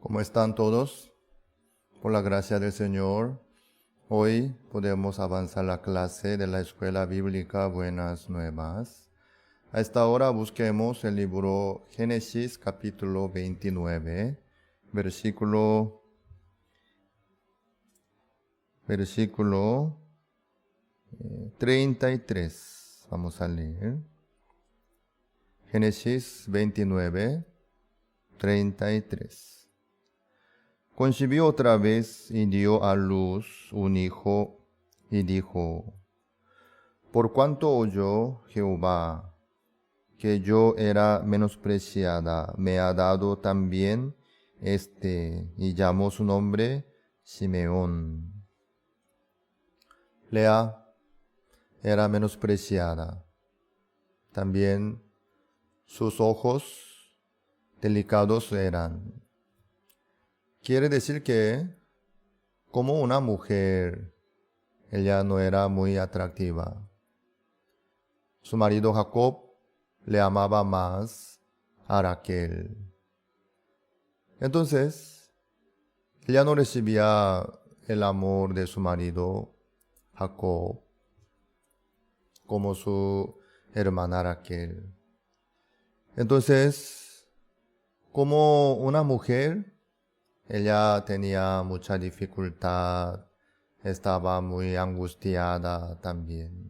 ¿Cómo están todos? Por la gracia del Señor, hoy podemos avanzar la clase de la Escuela Bíblica Buenas Nuevas. A esta hora busquemos el libro Génesis capítulo 29, versículo 33. Vamos a leer. Génesis 29, 33. Concibió otra vez y dio a luz un hijo y dijo: Por cuanto oyó Jehová que yo era menospreciada, me ha dado también y llamó su nombre Simeón. Lea era menospreciada. También sus ojos delicados eran. Quiere decir que, como una mujer, ella no era muy atractiva. Su marido Jacob le amaba más a Raquel. Entonces, ella no recibía el amor de su marido Jacob como su hermana Raquel. Entonces, como una mujer, ella tenía mucha dificultad, estaba muy angustiada también.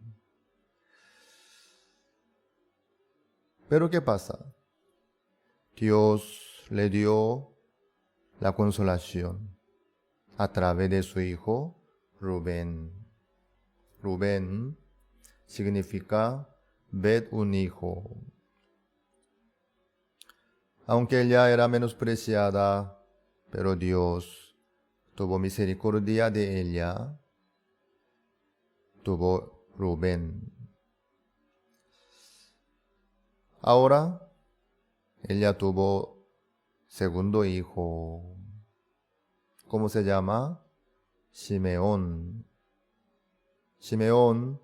Pero ¿qué pasa? Dios le dio la consolación a través de su hijo Rubén. Rubén significa ved un hijo. Aunque ella era menospreciada, pero Dios tuvo misericordia de ella, tuvo Rubén. Ahora ella tuvo segundo hijo. ¿Cómo se llama? Simeón. Simeón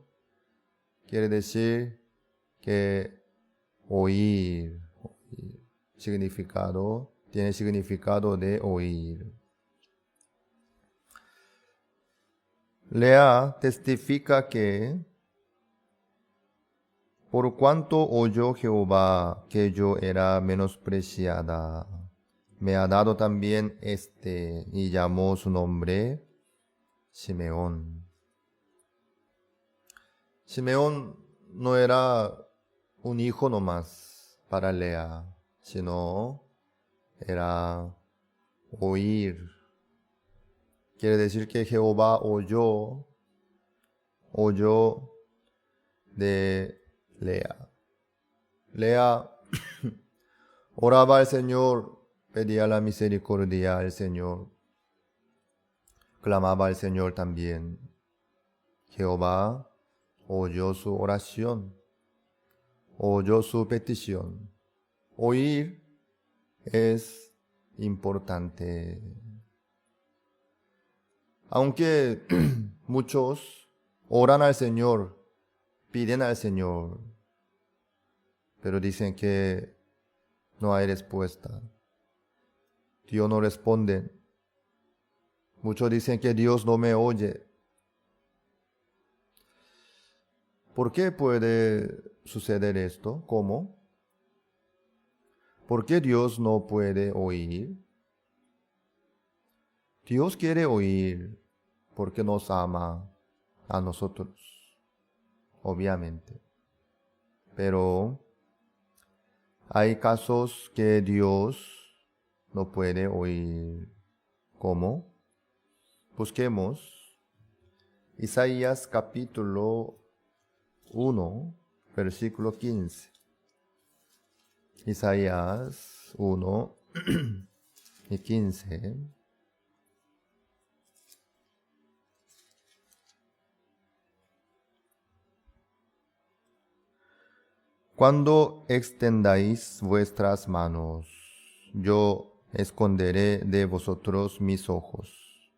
quiere decir que oír. Tiene significado de oír. Lea testifica que por cuanto oyó Jehová que yo era menospreciada, me ha dado también y llamó su nombre Simeón. Simeón no era un hijo nomás para Lea, sino era oír. Quiere decir que Jehová oyó de Lea. Lea oraba al Señor, pedía la misericordia al Señor, clamaba al Señor también. Jehová oyó su oración, oyó su petición. Oír es importante. Aunque muchos oran al Señor, piden al Señor, pero dicen que no hay respuesta. Dios no responde. Muchos dicen que Dios no me oye. ¿Por qué puede suceder esto? ¿Cómo? ¿Por qué Dios no puede oír? Dios quiere oír porque nos ama a nosotros, obviamente. Pero hay casos que Dios no puede oír. ¿Cómo? Busquemos Isaías capítulo 1, versículo 15. Isaías 1 y 15. Cuando extendáis vuestras manos, yo esconderé de vosotros mis ojos.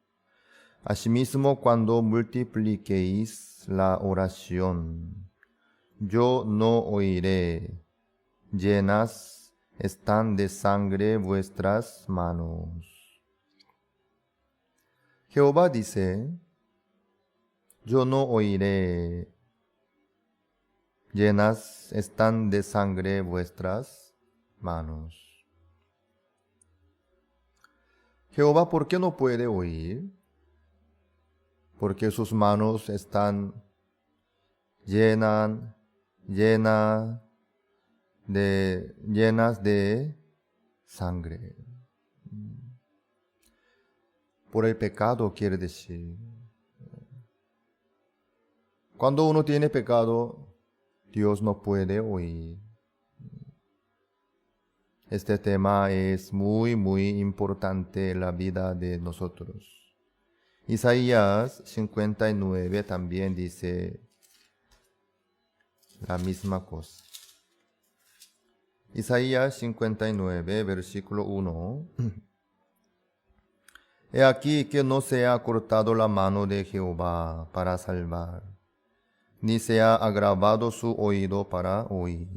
Asimismo, cuando multipliquéis la oración, yo no oiré. Llenas están de sangre vuestras manos. Jehová dice, yo no oiré, llenas están de sangre vuestras manos. Jehová, ¿por qué no puede oír? Porque sus manos están llenas de sangre. Por el pecado quiere decir. Cuando uno tiene pecado, Dios no puede oír. Este tema es muy, muy importante en la vida de nosotros. Isaías 59 también dice la misma cosa. Isaías 59, versículo 1. He aquí que no se ha cortado la mano de Jehová para salvar, ni se ha agravado su oído para oír.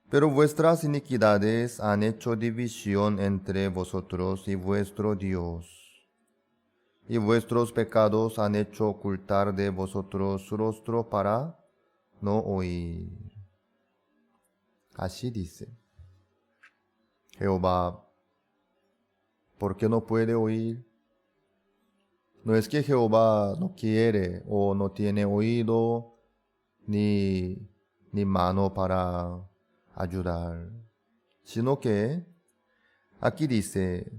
Pero vuestras iniquidades han hecho división entre vosotros y vuestro Dios, y vuestros pecados han hecho ocultar de vosotros su rostro para no oír. Así dice Jehová. ¿Por qué no puede oír? No es que Jehová no quiere o no tiene oído ni mano para ayudar, sino que aquí dice,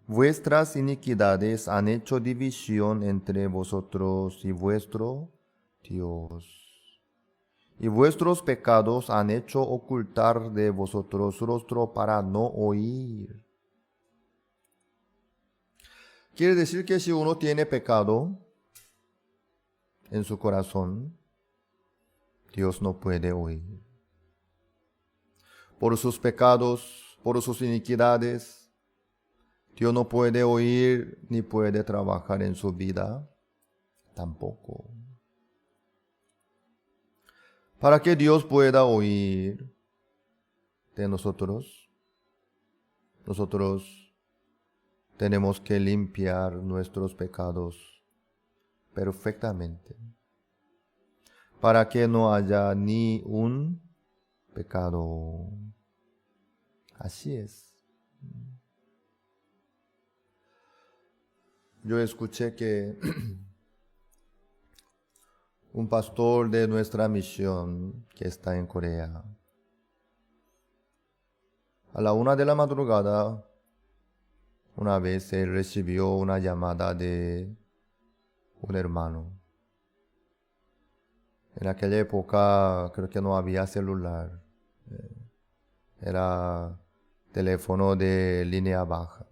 vuestras iniquidades han hecho división entre vosotros y vuestro Dios, y vuestros pecados han hecho ocultar de vosotros su rostro para no oír. Quiere decir que si uno tiene pecado en su corazón, Dios no puede oír. Por sus pecados, por sus iniquidades, Dios no puede oír ni puede trabajar en su vida tampoco. Para que Dios pueda oír de nosotros tenemos que limpiar nuestros pecados perfectamente, para que no haya ni un pecado. Así es. Yo escuché que un pastor de nuestra misión que está en Corea, a la 1 de la madrugada, una vez él recibió una llamada de un hermano. En aquella época creo que no había celular. Era teléfono de línea baja.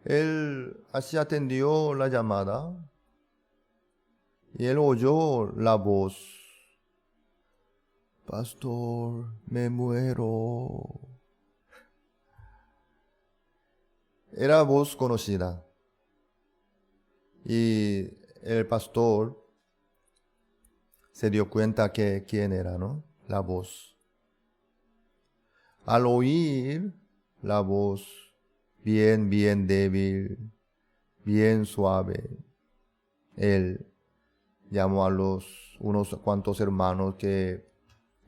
Él así atendió la llamada y él oyó la voz. Pastor, me muero. Era voz conocida. Y el pastor se dio cuenta que quién era, ¿no? La voz. Al oír la voz bien débil, bien suave, él llamó a unos cuantos hermanos que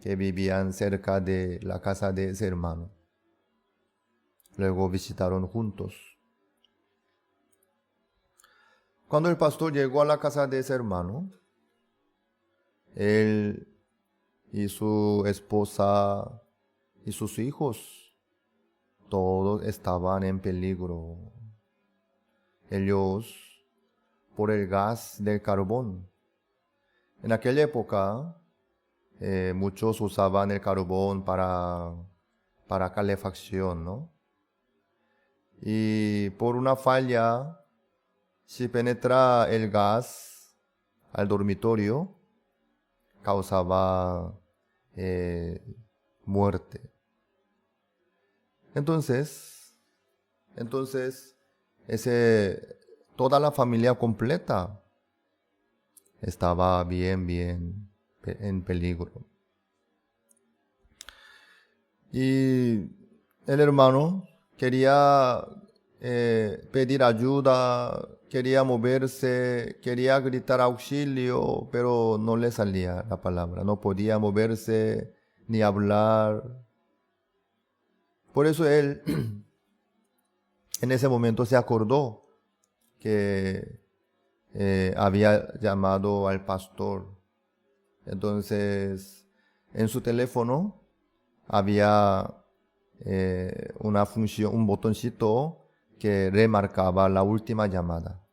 vivían cerca de la casa de ese hermano. Luego visitaron juntos. Cuando el pastor llegó a la casa de ese hermano, él y su esposa y sus hijos, todos estaban en peligro. Ellos, por el gas del carbón. En aquella época, muchos usaban el carbón para calefacción, ¿no? Y por una falla, si penetra el gas al dormitorio, causaba muerte. Entonces, toda la familia completa estaba bien en peligro. Y el hermano quería pedir ayuda, quería moverse, quería gritar auxilio, pero no le salía la palabra, no podía moverse ni hablar. Por eso él en ese momento se acordó que había llamado al pastor. Entonces, en su teléfono había una función, un botoncito que remarcaba la última llamada.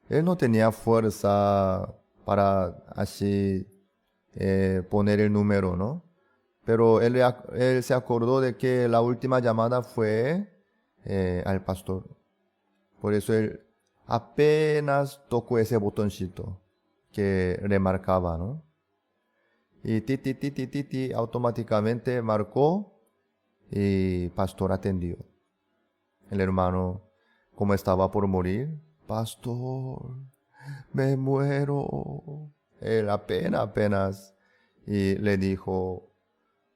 Él no tenía fuerza para así poner el número, ¿no? Pero él se acordó de que la última llamada fue al pastor. Por eso él apenas tocó ese botoncito que remarcaba, ¿no? Y ti, automáticamente marcó y pastor atendió. El hermano, como estaba por morir, pastor, me muero. Él apenas y le dijo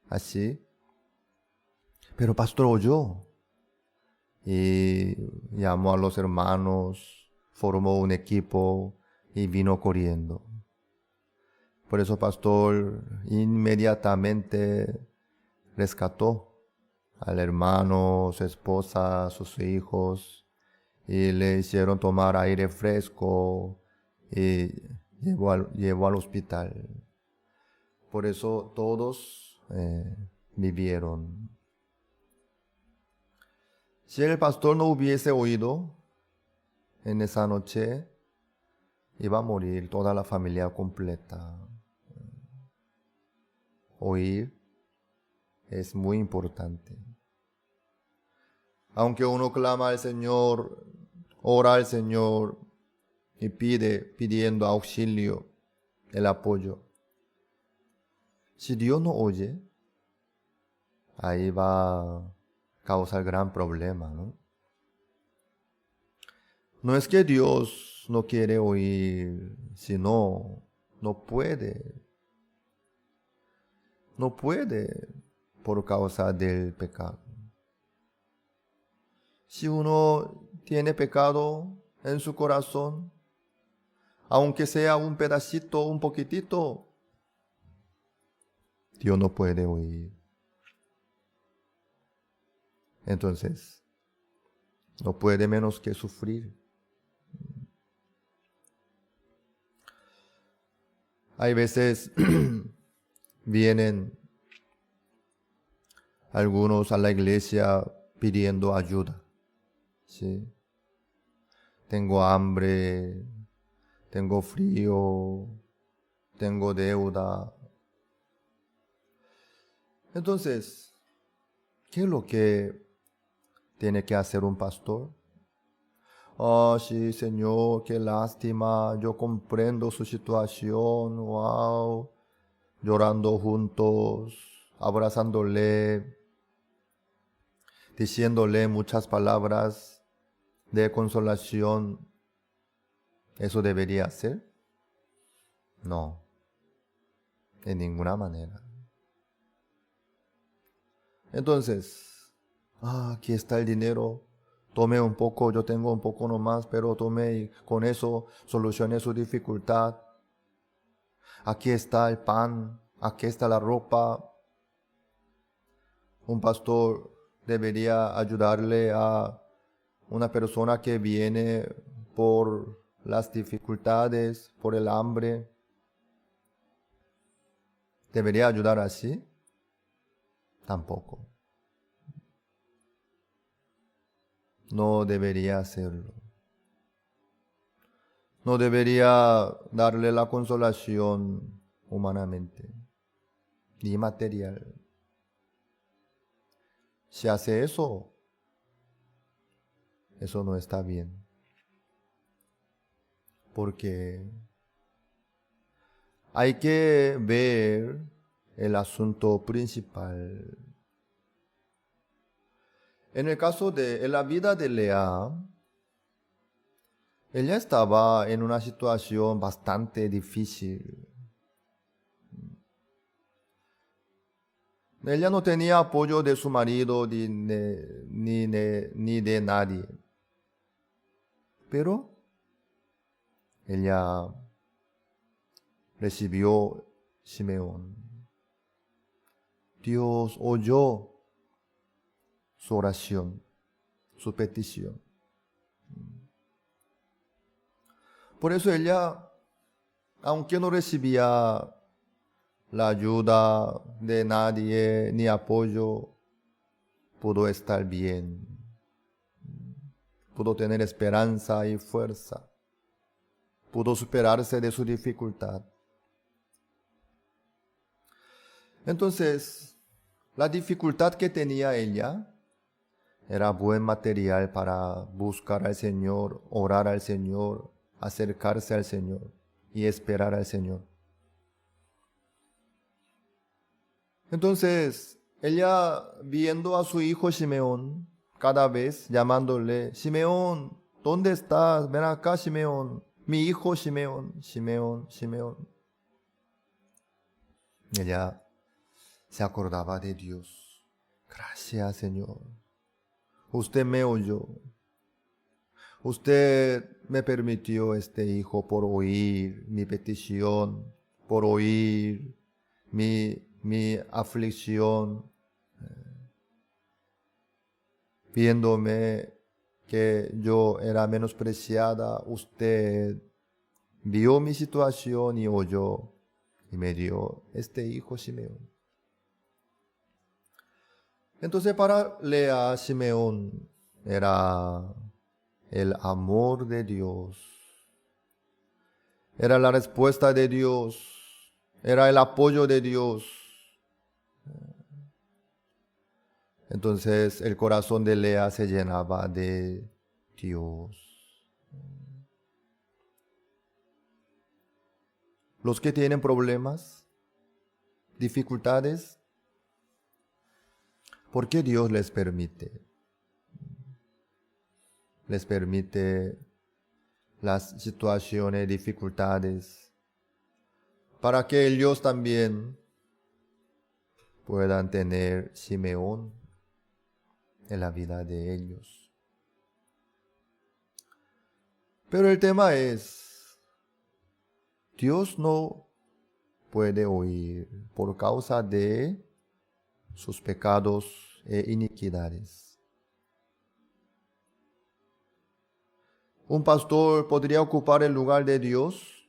así, pero pastor oyó y llamó a los hermanos, formó un equipo y vino corriendo. Por eso pastor inmediatamente rescató al hermano, su esposa, sus hijos, y le hicieron tomar aire fresco y llevó al hospital. Por eso todos vivieron. Si el pastor no hubiese oído en esa noche, iba a morir toda la familia completa. Oír es muy importante. Aunque uno clama al Señor, ora al Señor y pidiendo auxilio, el apoyo. Si Dios no oye, ahí va a causar gran problema, ¿no? No es que Dios no quiere oír, sino no puede. No puede por causa del pecado. Si uno tiene pecado en su corazón, aunque sea un pedacito, un poquitito, Dios no puede oír. Entonces, no puede menos que sufrir. Hay veces vienen algunos a la iglesia pidiendo ayuda. ¿Sí? Tengo hambre, tengo frío, tengo deuda. Entonces, ¿qué es lo que tiene que hacer un pastor? Oh, sí, Señor, qué lástima, yo comprendo su situación, wow, llorando juntos, abrazándole, diciéndole muchas palabras de consolación. ¿Eso debería ser? No, de ninguna manera. Entonces, aquí está el dinero, tome un poco, yo tengo un poco nomás, pero tome y con eso solucione su dificultad. Aquí está el pan, aquí está la ropa. Un pastor debería ayudarle a una persona que viene por las dificultades, por el hambre. ¿Debería ayudar así? Tampoco. No debería hacerlo. No debería darle la consolación humanamente, ni material. Si hace eso, eso no está bien. Porque hay que ver el asunto principal. En el caso en la vida de Lea, ella estaba en una situación bastante difícil. Ella no tenía apoyo de su marido ni de nadie. Pero ella recibió Simeón. Dios oyó su oración, su petición. Por eso ella, aunque no recibía la ayuda de nadie ni apoyo, pudo estar bien. Pudo tener esperanza y fuerza. Pudo superarse de su dificultad. Entonces, la dificultad que tenía ella era buen material para buscar al Señor, orar al Señor, acercarse al Señor y esperar al Señor. Entonces, ella viendo a su hijo Simeón, cada vez llamándole, Simeón, ¿dónde estás? Ven acá, Simeón, mi hijo Simeón, Simeón, Simeón. Ella se acordaba de Dios. Gracias, Señor. Usted me oyó. Usted me permitió este hijo por oír mi petición, por oír mi aflicción, viéndome que yo era menospreciada. Usted vio mi situación y oyó y me dio este hijo Simeón. Entonces para Lea, Simeón era el amor de Dios, era la respuesta de Dios, era el apoyo de Dios. Entonces el corazón de Lea se llenaba de Dios. Los que tienen problemas, dificultades, ¿por qué Dios les permite? Les permite las situaciones, dificultades, para que ellos también puedan tener Simeón en la vida de ellos. Pero el tema es, Dios no puede oír por causa de sus pecados e iniquidades. Un pastor podría ocupar el lugar de Dios,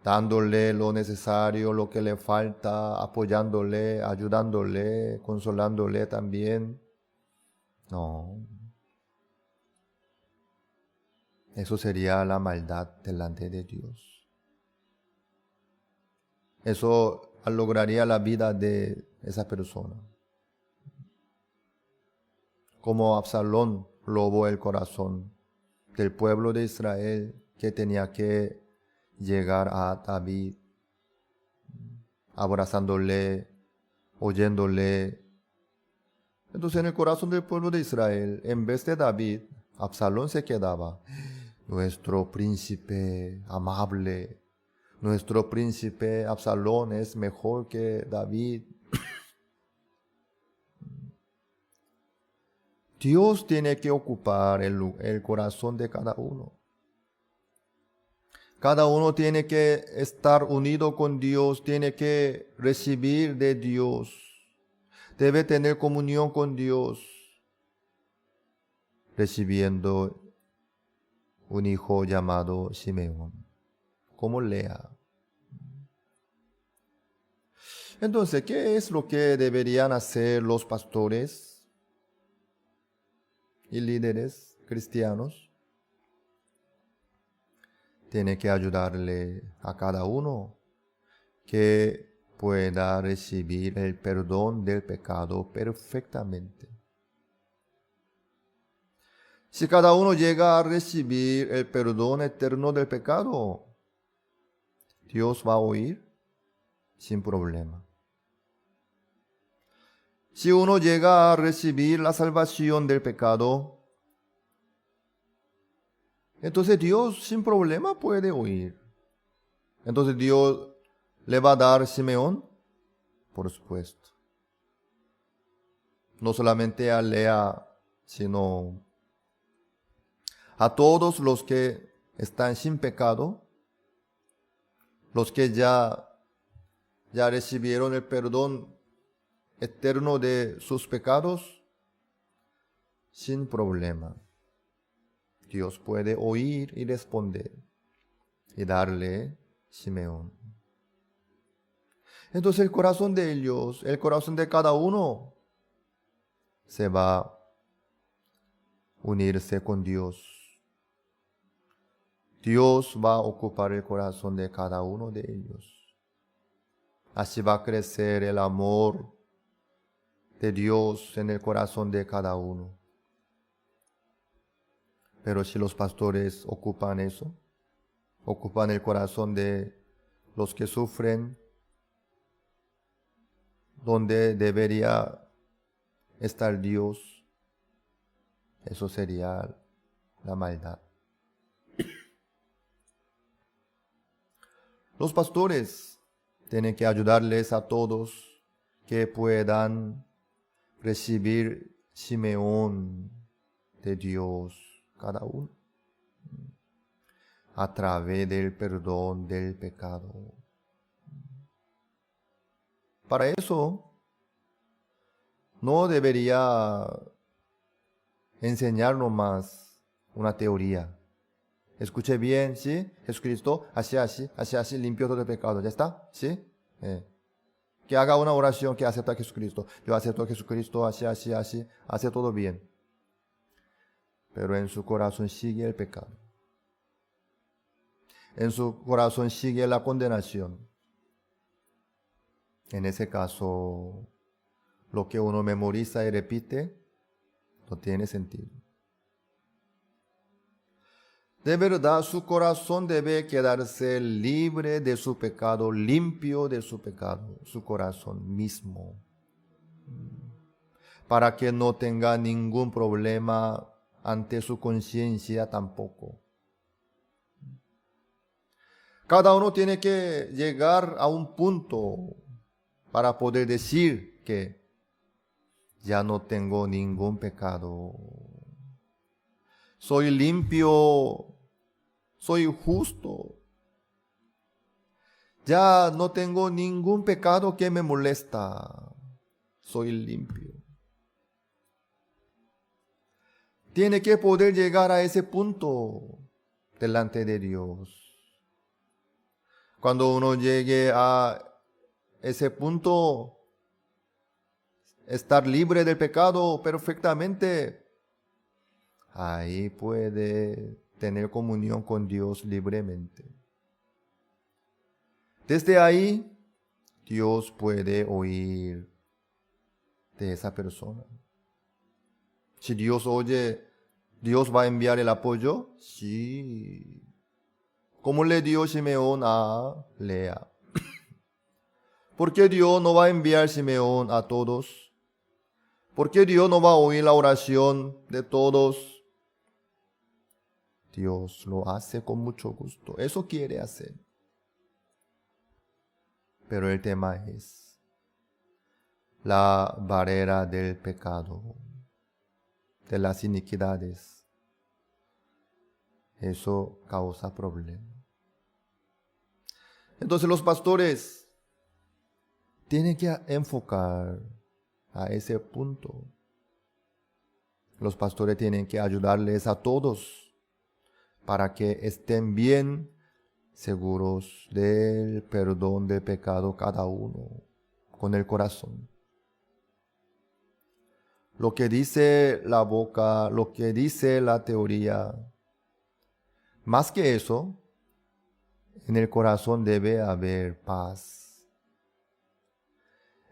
dándole lo necesario, lo que le falta, apoyándole, ayudándole, consolándole también. No. Eso sería la maldad delante de Dios. Eso lograría la vida de esa persona. Como Absalón robó el corazón del pueblo de Israel, que tenía que llegar a David, abrazándole, oyéndole. Entonces en el corazón del pueblo de Israel, en vez de David, Absalón se quedaba. Nuestro príncipe amable, nuestro príncipe Absalón es mejor que David. Dios tiene que ocupar el corazón de cada uno. Cada uno tiene que estar unido con Dios, tiene que recibir de Dios, debe tener comunión con Dios, recibiendo un hijo llamado Simeón, como Lea. Entonces, ¿qué es lo que deberían hacer los pastores y líderes cristianos? Tiene que ayudarle a cada uno que pueda recibir el perdón del pecado perfectamente. Si cada uno llega a recibir el perdón eterno del pecado, Dios va a oír sin problema. Si uno llega a recibir la salvación del pecado, entonces Dios sin problema puede oír. Entonces Dios le va a dar Simeón, por supuesto. no solamente a Lea, sino a todos los que están sin pecado, los que ya recibieron el perdón eterno de sus pecados, sin problema. Dios puede oír y responder y darle Simeón. Entonces el corazón de ellos, el corazón de cada uno, se va a unirse con Dios. Dios va a ocupar el corazón de cada uno de ellos. Así va a crecer el amor de Dios en el corazón de cada uno. Pero si los pastores ocupan eso, ocupan el corazón de los que sufren, donde debería estar Dios, eso sería la maldad. Los pastores tienen que ayudarles a todos que puedan recibir Simeón de Dios, cada uno, a través del perdón del pecado. Para eso, no debería enseñarnos más una teoría. Escuche bien, ¿sí? Jesucristo, así, limpió todo el pecado. ¿Ya está? ¿Sí? Que haga una oración que acepta a Jesucristo. Yo acepto a Jesucristo, así, hace todo bien. Pero en su corazón sigue el pecado. En su corazón sigue la condenación. En ese caso, lo que uno memoriza y repite no tiene sentido. De verdad, su corazón debe quedarse libre de su pecado, limpio de su pecado, su corazón mismo, para que no tenga ningún problema ante su conciencia tampoco. Cada uno tiene que llegar a un punto para poder decir que ya no tengo ningún pecado. Soy limpio, soy justo. Ya no tengo ningún pecado que me molesta. Soy limpio. Tiene que poder llegar a ese punto delante de Dios. Cuando uno llegue a ese punto, estar libre del pecado perfectamente, ahí puede tener comunión con Dios libremente. Desde ahí, Dios puede oír de esa persona. Si Dios oye, ¿Dios va a enviar el apoyo? Sí. Como le dio Simeón a Lea. ¿Por qué Dios no va a enviar Simeón a todos? ¿Por qué Dios no va a oír la oración de todos? Dios lo hace con mucho gusto. Eso quiere hacer. Pero el tema es la barrera del pecado, de las iniquidades. Eso causa problemas. Entonces los pastores tienen que enfocar a ese punto. Los pastores tienen que ayudarles a todos para que estén bien seguros del perdón del pecado cada uno con el corazón. Lo que dice la boca, lo que dice la teoría, más que eso, en el corazón debe haber paz.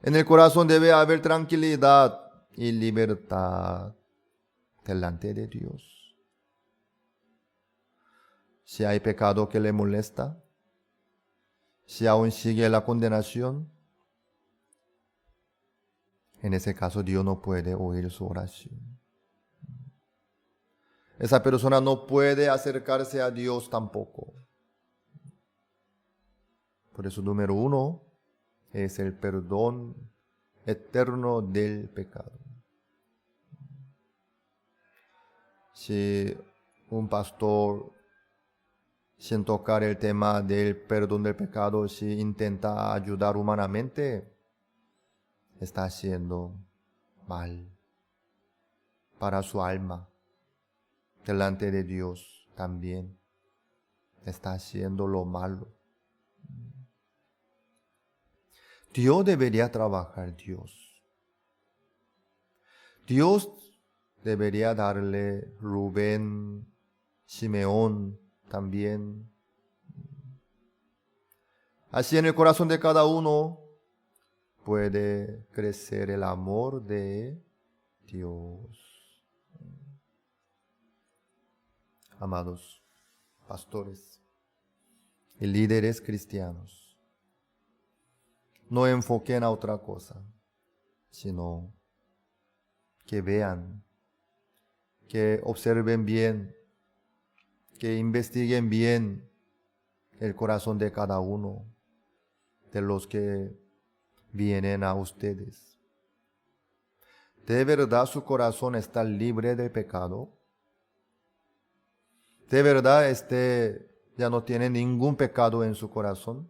En el corazón debe haber tranquilidad y libertad delante de Dios. Si hay pecado que le molesta, si aún sigue la condenación, en ese caso Dios no puede oír su oración. Esa persona no puede acercarse a Dios tampoco. Por eso, número 1 es el perdón eterno del pecado. si un pastor, sin tocar el tema del perdón del pecado, si intenta ayudar humanamente, está haciendo mal para su alma. Delante de Dios también está haciendo lo malo. Dios debería trabajar, Dios. Dios debería darle Rubén, Simeón también. Así en el corazón de cada uno puede crecer el amor de Dios. Amados pastores y líderes cristianos, no enfoquen a otra cosa, sino que vean, que observen bien, que investiguen bien el corazón de cada uno de los que vienen a ustedes. ¿De verdad su corazón está libre de pecado? ¿De verdad ya no tiene ningún pecado en su corazón?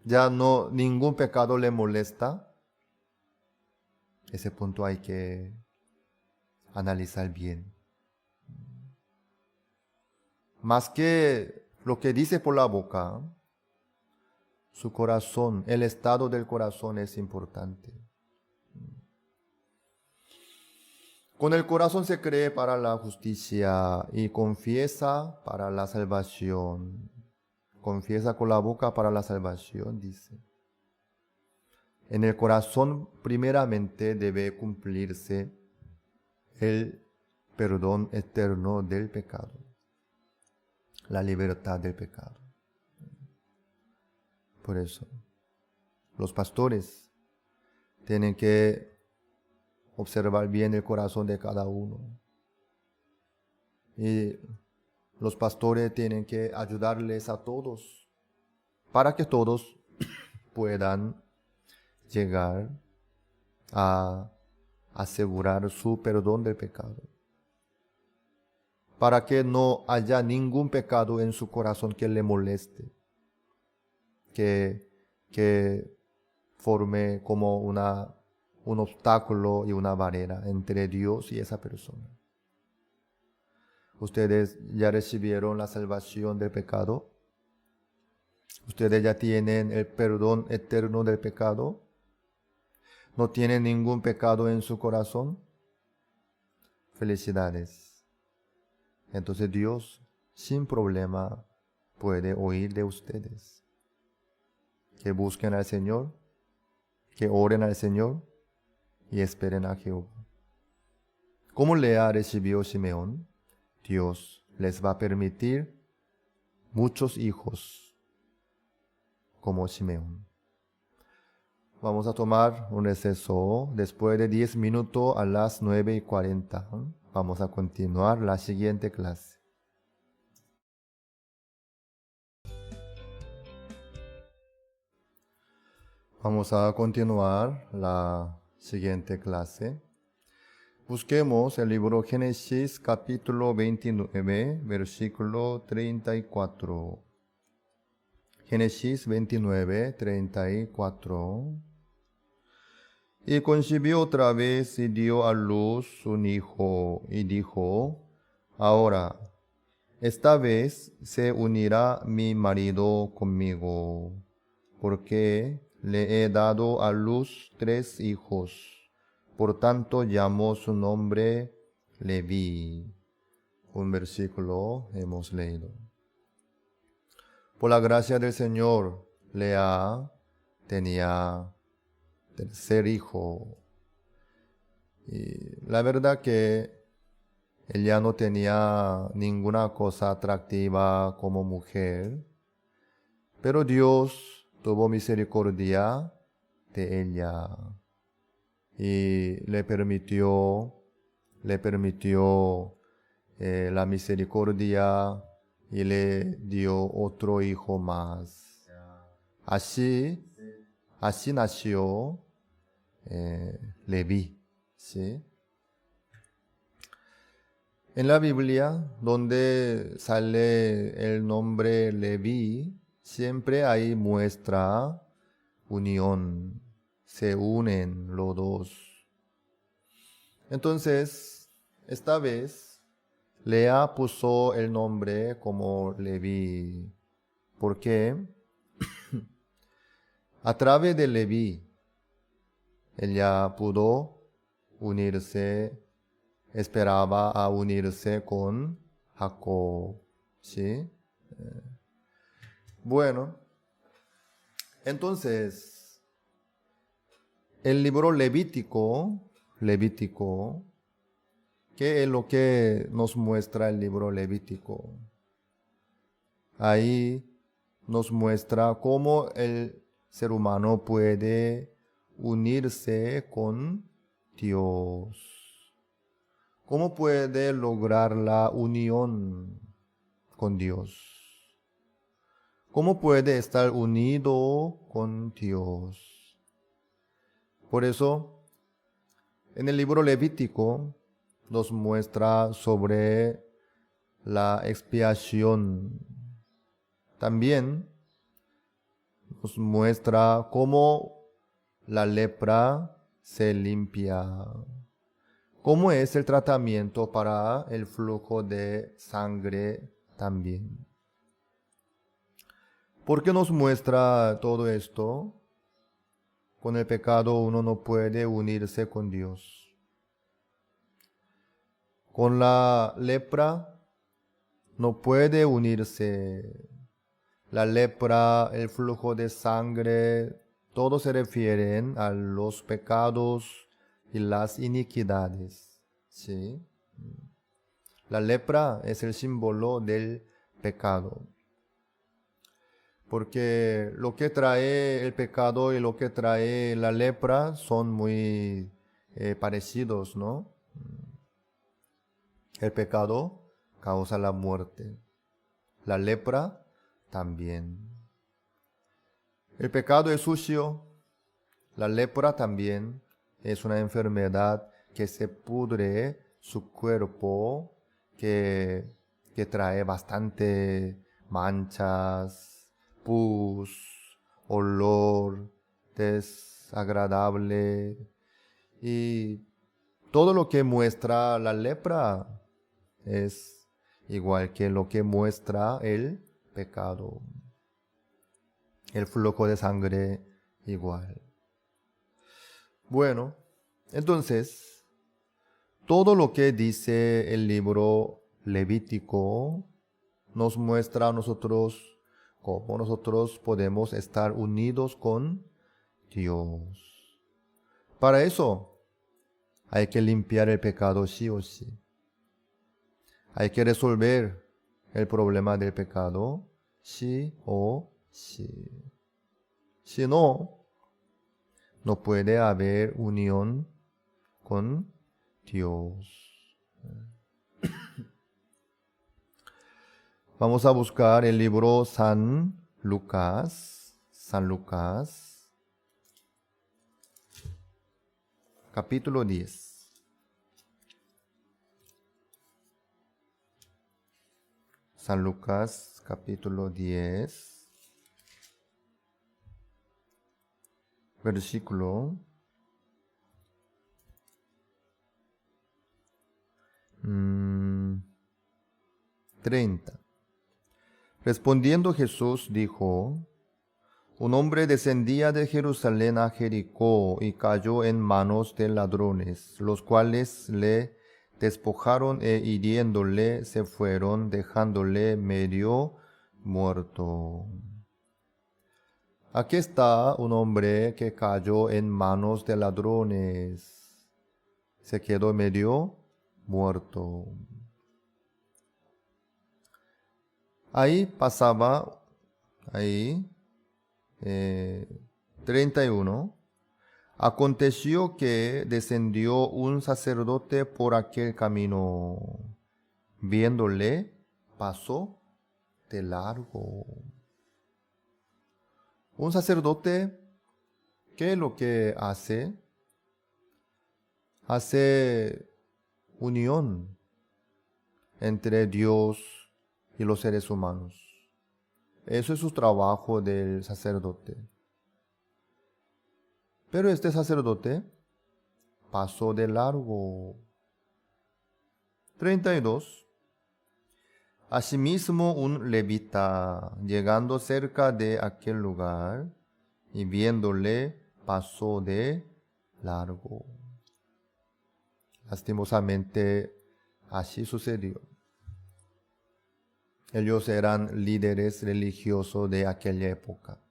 ¿Ya no ningún pecado le molesta? Ese punto hay que analizar bien. Más que lo que dice por la boca, su corazón, el estado del corazón es importante. Con el corazón se cree para la justicia y confiesa para la salvación. Confiesa con la boca para la salvación, dice. En el corazón primeramente debe cumplirse el perdón eterno del pecado, la libertad del pecado. Por eso, los pastores tienen que observar bien el corazón de cada uno. Y los pastores tienen que ayudarles a todos para que todos puedan llegar a asegurar su perdón del pecado. Para que no haya ningún pecado en su corazón que le moleste, que forme como un obstáculo y una barrera entre Dios y esa persona. Ustedes ya recibieron la salvación del pecado. Ustedes ya tienen el perdón eterno del pecado. No tienen ningún pecado en su corazón. Felicidades. Entonces Dios sin problema puede oír de ustedes. Que busquen al Señor, que oren al Señor y esperen a Jehová. ¿Cómo le ha recibido Simeón? Dios les va a permitir muchos hijos como Simeón. Vamos a tomar un receso después de 10 minutos a las 9:40. Vamos a continuar la siguiente clase. Vamos a continuar la siguiente clase. Busquemos el libro Génesis capítulo 29, versículo 34. Génesis 29, 34. Y concibió otra vez y dio a luz un hijo y dijo, ahora, esta vez se unirá mi marido conmigo, porque le he dado a luz 3 hijos. Por tanto llamó su nombre Leví. Un versículo hemos leído. Por la gracia del Señor, Lea tenía tercer hijo. Y la verdad que ella no tenía ninguna cosa atractiva como mujer, pero Dios tuvo misericordia de ella y le permitió la misericordia y le dio otro hijo más. Así nació Leví, ¿sí? En la Biblia, donde sale el nombre Leví, siempre hay muestra unión, se unen los dos. Entonces, esta vez, Lea puso el nombre como Leví, porque a través de Leví, ella pudo unirse, esperaba a unirse con Jacob, ¿sí? Bueno, entonces, el libro Levítico, ¿qué es lo que nos muestra el libro Levítico? Ahí nos muestra cómo el ser humano puede unirse con Dios. ¿Cómo puede lograr la unión con Dios? ¿Cómo puede estar unido con Dios? Por eso, en el libro Levítico nos muestra sobre la expiación. También nos muestra cómo la lepra se limpia. ¿Cómo es el tratamiento para el flujo de sangre también? ¿Por qué nos muestra todo esto? Con el pecado uno no puede unirse con Dios. Con la lepra no puede unirse. La lepra, el flujo de sangre, todo se refieren a los pecados y las iniquidades. ¿Sí? La lepra es el símbolo del pecado. Porque lo que trae el pecado y lo que trae la lepra son muy parecidos, ¿no? El pecado causa la muerte. La lepra también. El pecado es sucio. La lepra también es una enfermedad que se pudre su cuerpo, que trae bastante manchas, pus, olor desagradable. Y todo lo que muestra la lepra es igual que lo que muestra el pecado. El flujo de sangre igual. Bueno, entonces, todo lo que dice el libro Levítico nos muestra a nosotros cómo nosotros podemos estar unidos con Dios. Para eso hay que limpiar el pecado sí o sí. Hay que resolver el problema del pecado sí o sí. Si no, no puede haber unión con Dios. Vamos a buscar el libro San Lucas, capítulo 10. San Lucas, capítulo 10, versículo 30. Respondiendo Jesús dijo: un hombre descendía de Jerusalén a Jericó y cayó en manos de ladrones, los cuales le despojaron e hiriéndole se fueron, dejándole medio muerto. Aquí está un hombre que cayó en manos de ladrones. Se quedó medio muerto. Ahí pasaba, 31. Aconteció que descendió un sacerdote por aquel camino. Viéndole, pasó de largo. Un sacerdote, ¿qué es lo que hace? Hace unión entre Dios y los seres humanos. Eso es su trabajo del sacerdote. Pero este sacerdote pasó de largo. 32. Asimismo, un levita, llegando cerca de aquel lugar y viéndole, pasó de largo. Lastimosamente, así sucedió. Ellos eran líderes religiosos de aquella época.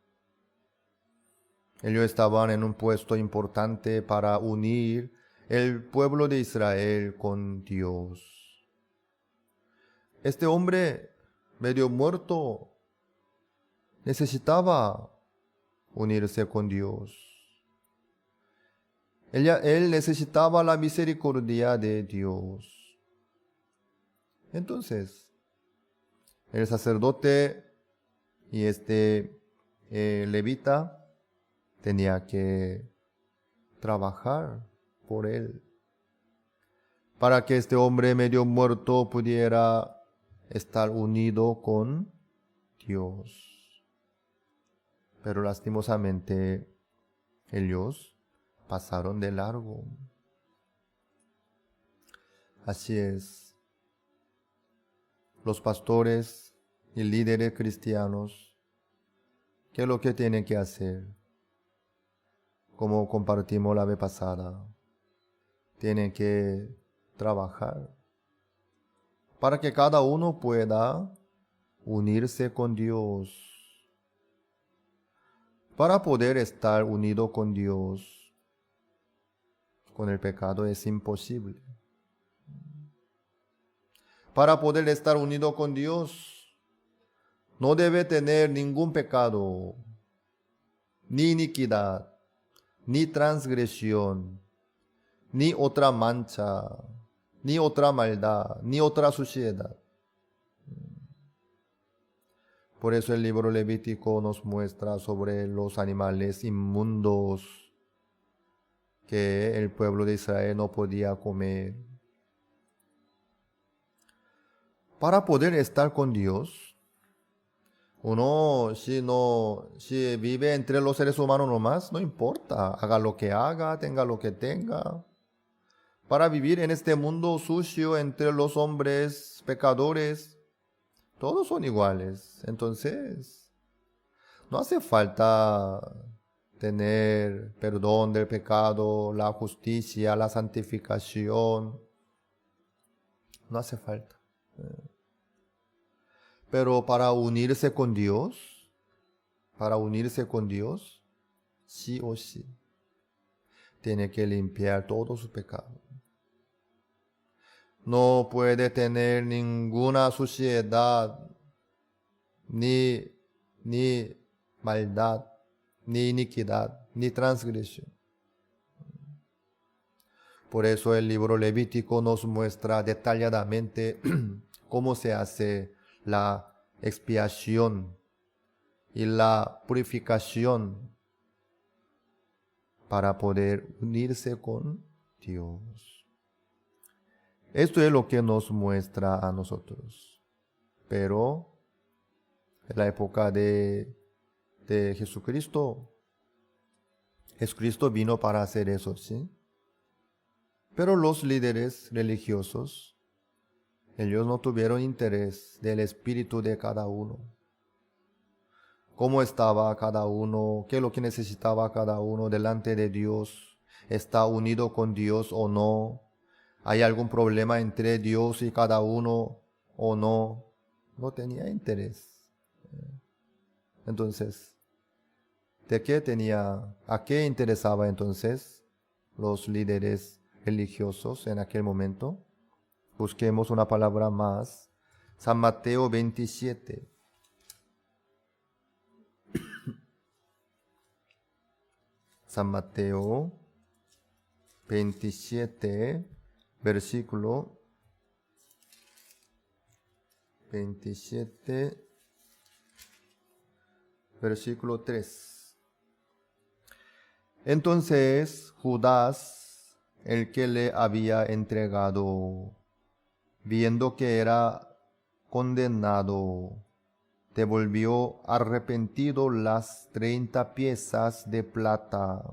Ellos estaban en un puesto importante para unir el pueblo de Israel con Dios. Este hombre, medio muerto, necesitaba unirse con Dios. Él necesitaba la misericordia de Dios. Entonces, el sacerdote y este levita tenía que trabajar por él para que este hombre medio muerto pudiera estar unido con Dios. Pero lastimosamente ellos pasaron de largo. Así es. Los pastores y líderes cristianos, ¿qué es lo que tienen que hacer? Como compartimos la vez pasada, tienen que trabajar para que cada uno pueda unirse con Dios. Para poder estar unido con Dios, con el pecado es imposible. Para poder estar unido con Dios, no debe tener ningún pecado, ni iniquidad, ni transgresión, ni otra mancha, ni otra maldad, ni otra suciedad. Por eso el libro Levítico nos muestra sobre los animales inmundos que el pueblo de Israel no podía comer. Para poder estar con Dios, uno si vive entre los seres humanos nomás, no importa, haga lo que haga, tenga lo que tenga. Para vivir en este mundo sucio entre los hombres pecadores, todos son iguales. Entonces, no hace falta tener perdón del pecado, la justicia, la santificación. No hace falta. Pero para unirse con Dios, sí o sí, tiene que limpiar todo su pecado. No puede tener ninguna suciedad, ni maldad, ni iniquidad, ni transgresión. Por eso el libro Levítico nos muestra detalladamente cómo se hace la expiación y la purificación para poder unirse con Dios. Esto es lo que nos muestra a nosotros. Pero en la época de Jesucristo, Jesucristo vino para hacer eso, ¿sí? Pero los líderes religiosos, ellos no tuvieron interés del espíritu de cada uno. Cómo estaba cada uno, qué es lo que necesitaba cada uno delante de Dios. ¿Está unido con Dios o no? ¿Hay algún problema entre Dios y cada uno o no? No tenía interés. Entonces, a qué interesaba entonces los líderes religiosos en aquel momento? Busquemos una palabra más. San Mateo 27. San Mateo 27, versículo 27, versículo 3. Entonces Judas, el que le había entregado, viendo que era condenado, devolvió arrepentido las 30 piezas de plata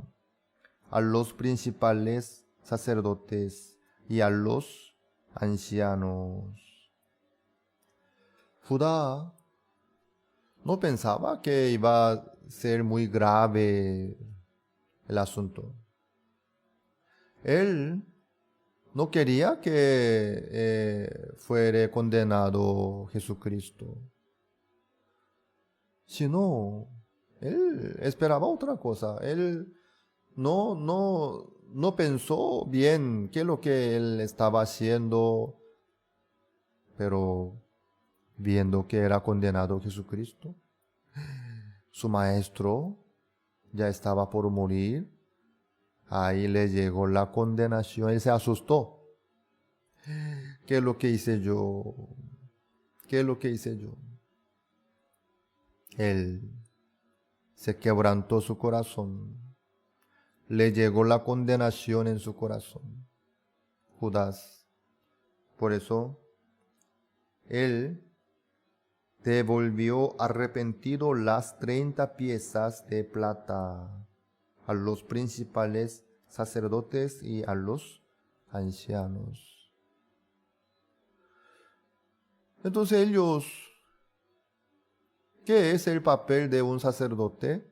a los principales sacerdotes y a los ancianos. Judá no pensaba que iba a ser muy grave el asunto. Él no quería que fuera condenado Jesucristo, sino él esperaba otra cosa. Él no pensó bien qué es lo que él estaba haciendo, pero viendo que era condenado Jesucristo, su maestro ya estaba por morir, ahí le llegó la condenación, él se asustó. ¿Qué es lo que hice yo? ¿Qué es lo que hice yo? Él se quebrantó su corazón, le llegó la condenación en su corazón. Judas, por eso, él devolvió arrepentido las 30 piezas de plata a los principales sacerdotes y a los ancianos. Entonces ellos, ¿qué es el papel de un sacerdote?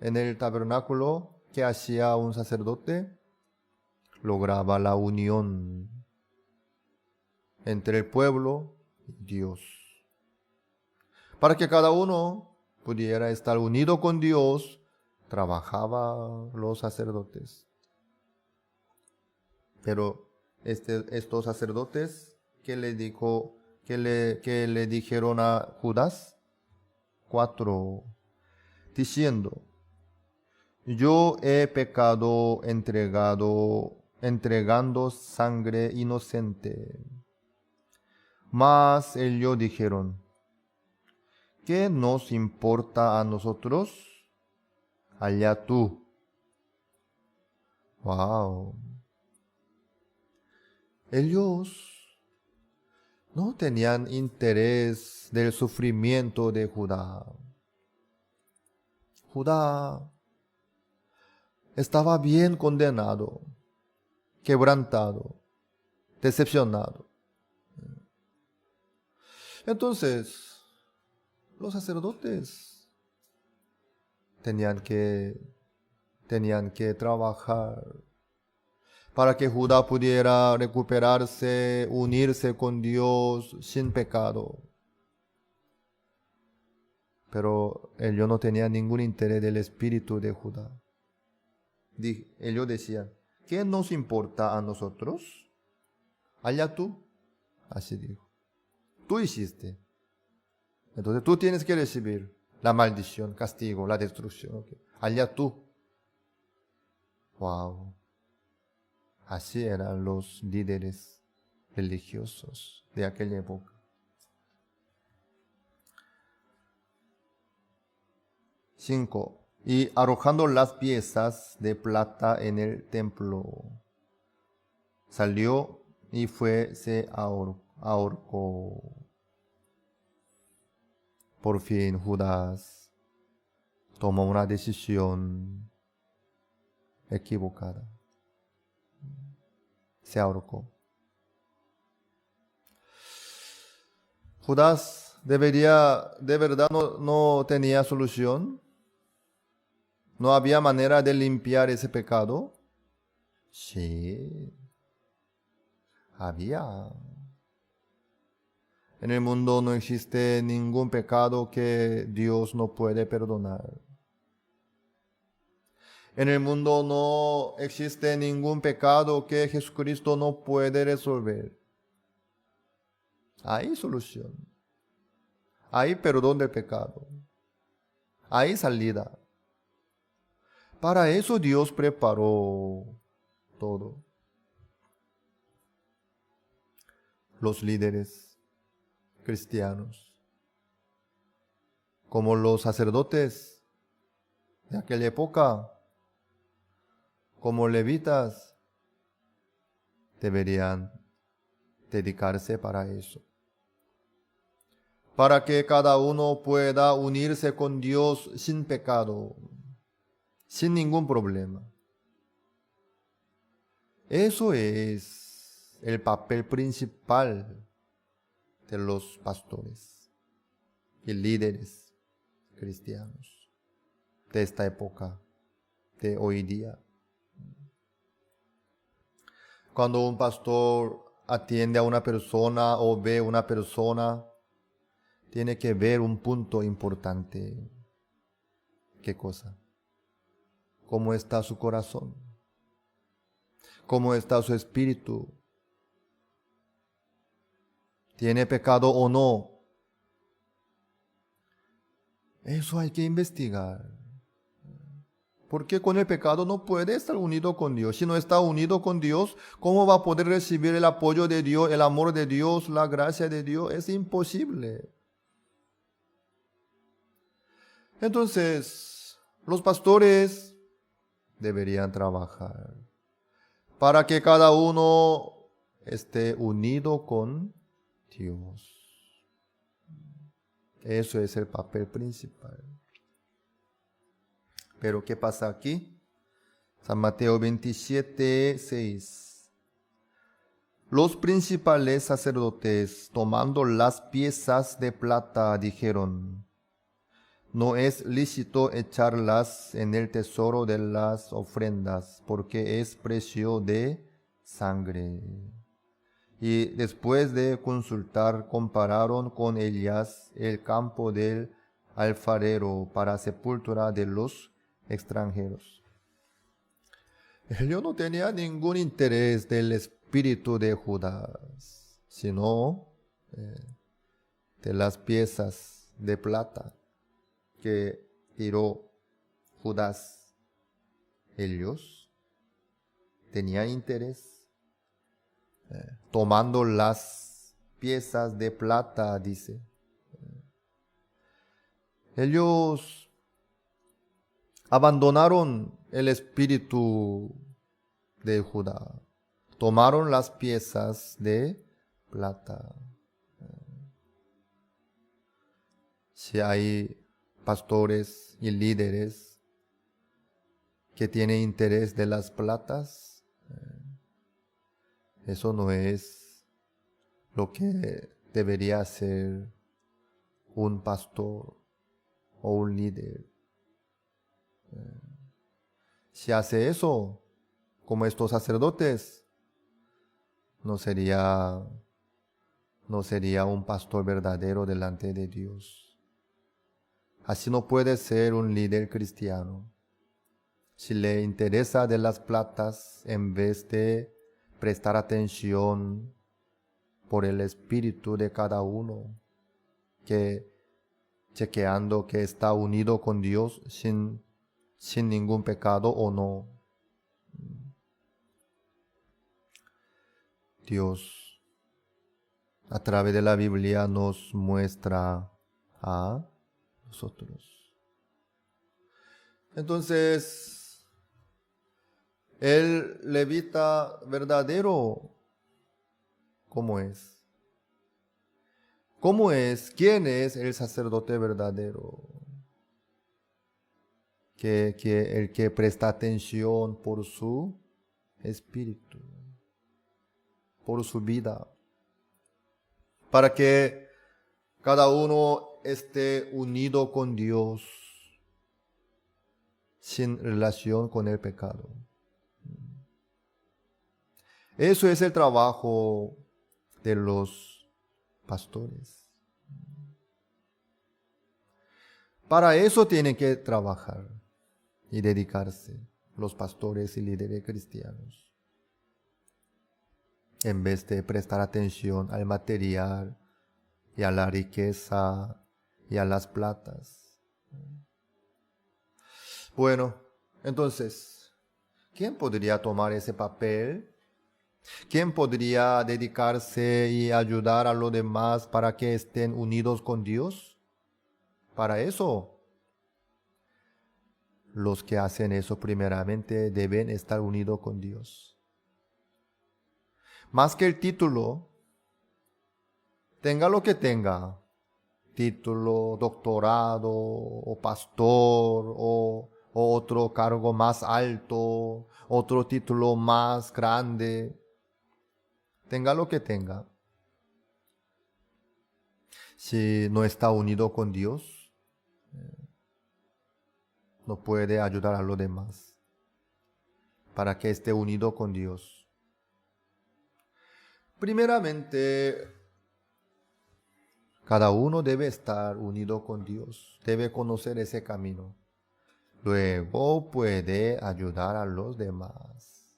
En el tabernáculo, ¿qué hacía un sacerdote? Lograba la unión entre el pueblo y Dios, para que cada uno pudiera estar unido con Dios. Trabajaban los sacerdotes. Pero estos sacerdotes, ¿qué le dijeron a Judas? 4, diciendo: yo he pecado entregando sangre inocente. Mas ellos dijeron: ¿qué nos importa a nosotros? Allá tú. Wow. Ellos no tenían interés del sufrimiento de Judá. Judá estaba bien condenado, quebrantado, decepcionado. Entonces, los sacerdotes tenían que trabajar para que Judá pudiera recuperarse, unirse con Dios sin pecado. Pero ellos no tenían ningún interés del espíritu de Judá. Ellos decían: ¿qué nos importa a nosotros? Allá tú. Así dijo. Tú hiciste. Entonces tú tienes que recibir la maldición, castigo, la destrucción. ¿Okay? Allá tú. Wow. Así eran los líderes religiosos de aquella época. 5. Y arrojando las piezas de plata en el templo, salió y se ahorcó. Por fin Judas tomó una decisión equivocada. Se ahorcó. Judas de verdad no tenía solución. ¿No había manera de limpiar ese pecado? Sí, había. En el mundo no existe ningún pecado que Dios no puede perdonar. En el mundo no existe ningún pecado que Jesucristo no puede resolver. Hay solución. Hay perdón del pecado. Hay salida. Para eso Dios preparó todo. Los líderes cristianos, como los sacerdotes de aquella época, como levitas, deberían dedicarse para eso. Para que cada uno pueda unirse con Dios sin pecado, sin ningún problema. Eso es el papel principal de los pastores y líderes cristianos de esta época, de hoy día. Cuando un pastor atiende a una persona o ve a una persona, tiene que ver un punto importante. ¿Qué cosa? ¿Cómo está su corazón? ¿Cómo está su espíritu? ¿Tiene pecado o no? Eso hay que investigar. Porque con el pecado no puede estar unido con Dios. Si no está unido con Dios, ¿cómo va a poder recibir el apoyo de Dios, el amor de Dios, la gracia de Dios? Es imposible. Entonces, los pastores deberían trabajar para que cada uno esté unido con Dios. Eso es el papel principal. Pero ¿qué pasa aquí? San Mateo 27, 6. Los principales sacerdotes, tomando las piezas de plata, dijeron: no es lícito echarlas en el tesoro de las ofrendas, porque es precio de sangre. Y después de consultar, compararon con ellas el campo del alfarero para sepultura de los extranjeros. Ellos no tenían ningún interés del espíritu de Judas, sino de las piezas de plata que tiró Judas. Ellos tenían interés tomando las piezas de plata, dice. Ellos abandonaron el espíritu de Judá. Tomaron las piezas de plata. Si hay pastores y líderes que tienen interés de las platas, eso no es lo que debería hacer un pastor o un líder. Si hace eso, como estos sacerdotes, no sería un pastor verdadero delante de Dios. Así no puede ser un líder cristiano. Si le interesa de las platas en vez de prestar atención por el espíritu de cada uno, que chequeando que está unido con Dios sin ningún pecado o no. Dios a través de la Biblia nos muestra a nosotros. Entonces, el levita verdadero, ¿cómo es? ¿Cómo es? ¿Quién es el sacerdote verdadero? El que presta atención por su espíritu, por su vida, para que cada uno esté unido con Dios sin relación con el pecado. Eso es el trabajo de los pastores. Para eso tienen que trabajar y dedicarse los pastores y líderes cristianos, en vez de prestar atención al material y a la riqueza y a las platas. Bueno, entonces, ¿quién podría tomar ese papel? ¿Quién podría dedicarse y ayudar a los demás para que estén unidos con Dios? Para eso, los que hacen eso primeramente deben estar unidos con Dios. Más que el título, tenga lo que tenga, título, doctorado, o pastor, o otro cargo más alto, otro título más grande, tenga lo que tenga. Si no está unido con Dios, no puede ayudar a los demás para que esté unido con Dios. Primeramente, cada uno debe estar unido con Dios, debe conocer ese camino. Luego puede ayudar a los demás.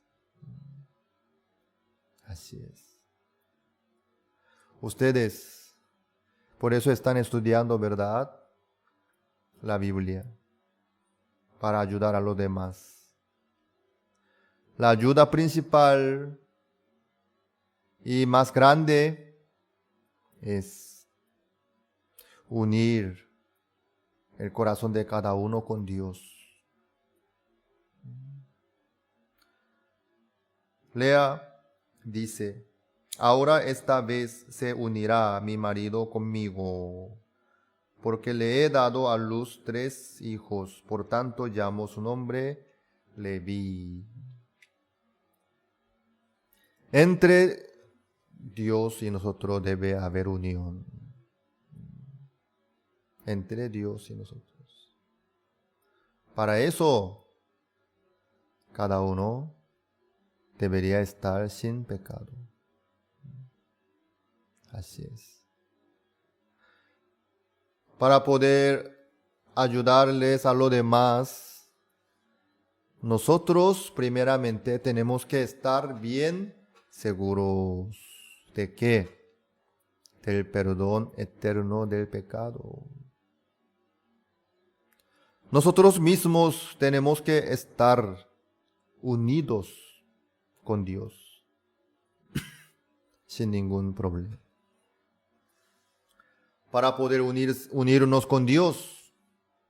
Así es. Ustedes, por eso están estudiando, ¿verdad? La Biblia, para ayudar a los demás. La ayuda principal y más grande es unir el corazón de cada uno con Dios. Lea dice, ahora esta vez se unirá mi marido conmigo, porque le he dado a luz 3 hijos, por tanto llamo su nombre Leví. Entre Dios y nosotros debe haber unión. Entre Dios y nosotros. Para eso, cada uno debería estar sin pecado. Así es. Para poder ayudarles a los demás, nosotros primeramente tenemos que estar bien seguros de qué, del perdón eterno del pecado. Nosotros mismos tenemos que estar unidos con Dios sin ningún problema. Para poder unirnos con Dios,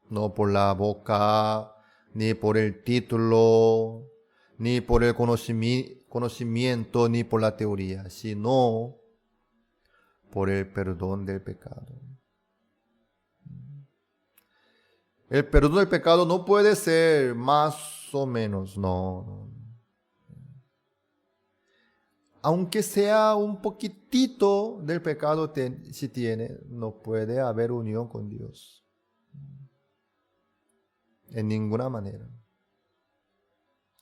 no por la boca, ni por el título, ni por el conocimiento, ni por la teoría, sino por el perdón del pecado. El perdón del pecado no puede ser más o menos, no. Aunque sea un poquitito del pecado, si tiene, no puede haber unión con Dios. En ninguna manera.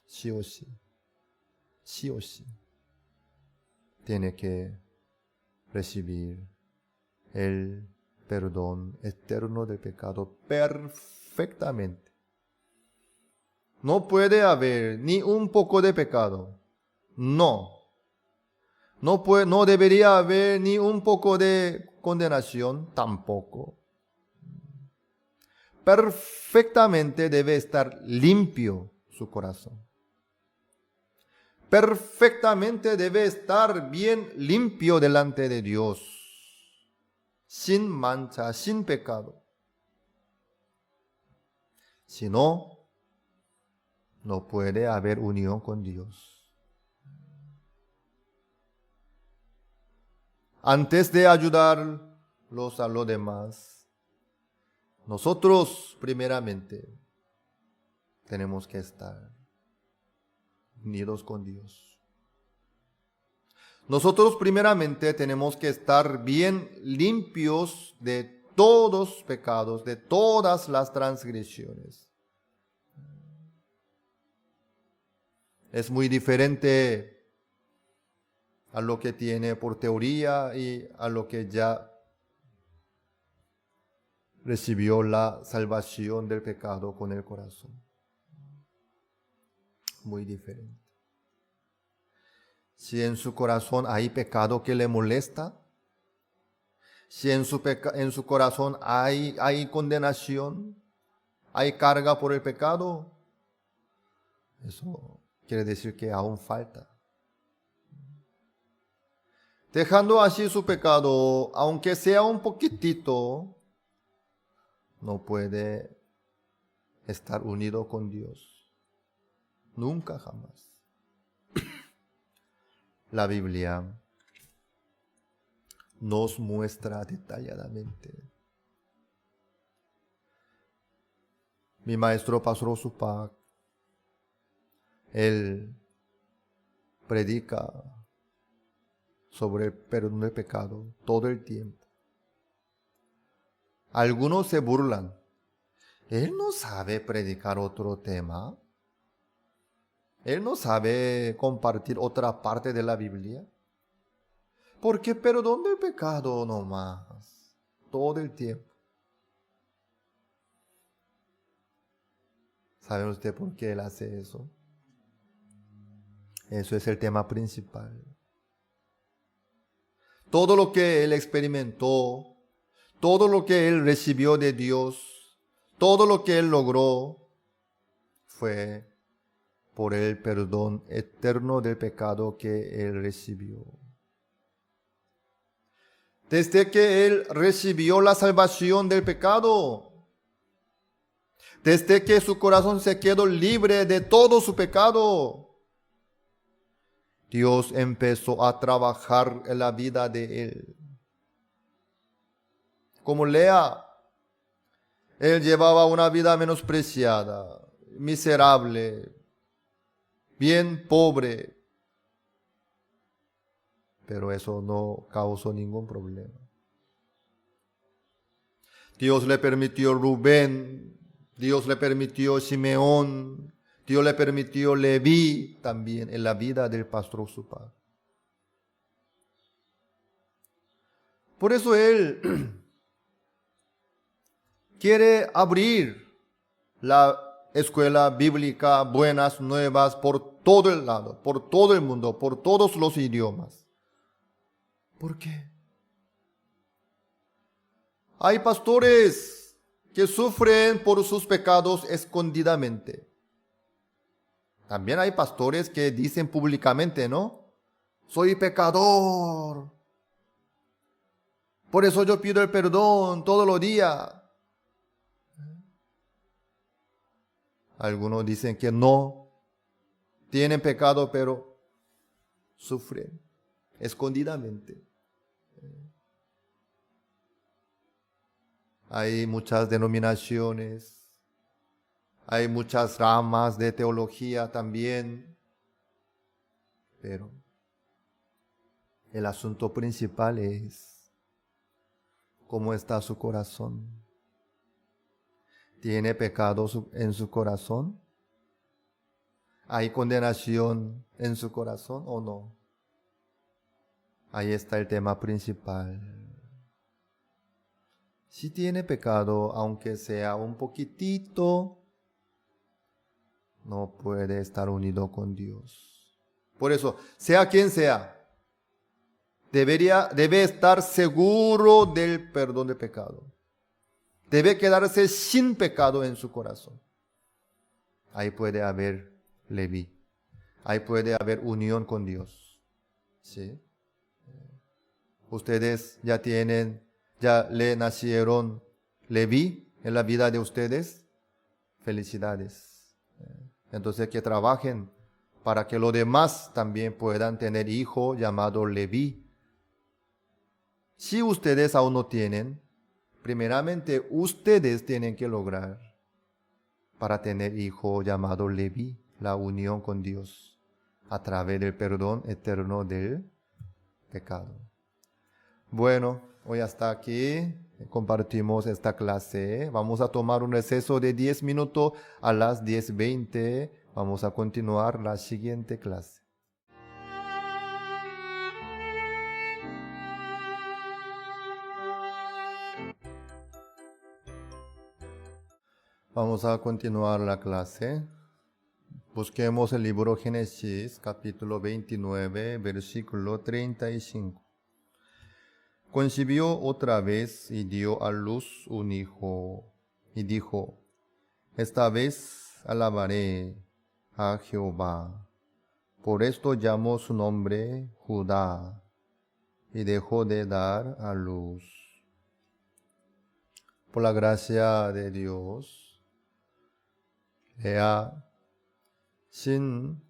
Sí o sí. Sí o sí. Tiene que recibir el perdón eterno del pecado perfectamente. No puede haber ni un poco de pecado. No. No debería haber ni un poco de condenación tampoco. Perfectamente debe estar limpio su corazón. Perfectamente debe estar bien limpio delante de Dios. Sin mancha, sin pecado. Si no, no puede haber unión con Dios. Antes de ayudarlos a los demás, nosotros primeramente tenemos que estar unidos con Dios. Nosotros primeramente tenemos que estar bien limpios de todos pecados, de todas las transgresiones. Es muy diferente a lo que tiene por teoría y a lo que ya recibió la salvación del pecado con el corazón. Muy diferente. Si en su corazón hay pecado que le molesta, si en su corazón hay condenación, hay carga por el pecado, eso quiere decir que aún falta. Dejando así su pecado, aunque sea un poquitito, no puede estar unido con Dios. Nunca, jamás. La Biblia nos muestra detalladamente. Mi maestro Pastor Supak, él predica sobre el perdón del pecado todo el tiempo. Algunos se burlan. Él no sabe predicar otro tema. Él no sabe compartir otra parte de la Biblia. Porque perdón del pecado nomás, todo el tiempo. ¿Sabe usted por qué él hace eso? Eso es el tema principal. Todo lo que él experimentó, todo lo que él recibió de Dios, todo lo que él logró, fue por el perdón eterno del pecado que él recibió. Desde que él recibió la salvación del pecado, desde que su corazón se quedó libre de todo su pecado, Dios empezó a trabajar en la vida de él. Como Lea, él llevaba una vida menospreciada, miserable, bien pobre, pero eso no causó ningún problema. Dios le permitió Rubén, Dios le permitió Simeón, Dios le permitió Leví también en la vida del pastor Supak. Por eso él quiere abrir la escuela bíblica Buenas Nuevas por todo el lado, por todo el mundo, por todos los idiomas. ¿Por qué? Hay pastores que sufren por sus pecados escondidamente. También hay pastores que dicen públicamente, ¿no? Soy pecador. Por eso yo pido el perdón todos los días. Algunos dicen que no. Tienen pecado, pero sufren escondidamente. Hay muchas denominaciones. Hay muchas ramas de teología también. Pero el asunto principal es cómo está su corazón. ¿Tiene pecado en su corazón? ¿Hay condenación en su corazón o no? Ahí está el tema principal. Si tiene pecado, aunque sea un poquitito, no puede estar unido con Dios. Por eso, sea quien sea, debe estar seguro del perdón de pecado. Debe quedarse sin pecado en su corazón. Ahí puede haber Leví. Ahí puede haber unión con Dios. ¿Sí? Ustedes ya le nacieron Leví en la vida de ustedes. Felicidades. Entonces que trabajen para que los demás también puedan tener hijo llamado Leví. Si ustedes aún no tienen, primeramente ustedes tienen que lograr para tener hijo llamado Leví, la unión con Dios a través del perdón eterno del pecado. Bueno, hoy hasta aquí compartimos esta clase. Vamos a tomar un receso de 10 minutos a las 10:20. Vamos a continuar la siguiente clase. Vamos a continuar la clase. Busquemos el libro Génesis, capítulo 29, versículo 35. Concibió otra vez y dio a luz un hijo, y dijo: esta vez alabaré a Jehová. Por esto llamó su nombre Judá, y dejó de dar a luz. Por la gracia de Dios, Lea, sin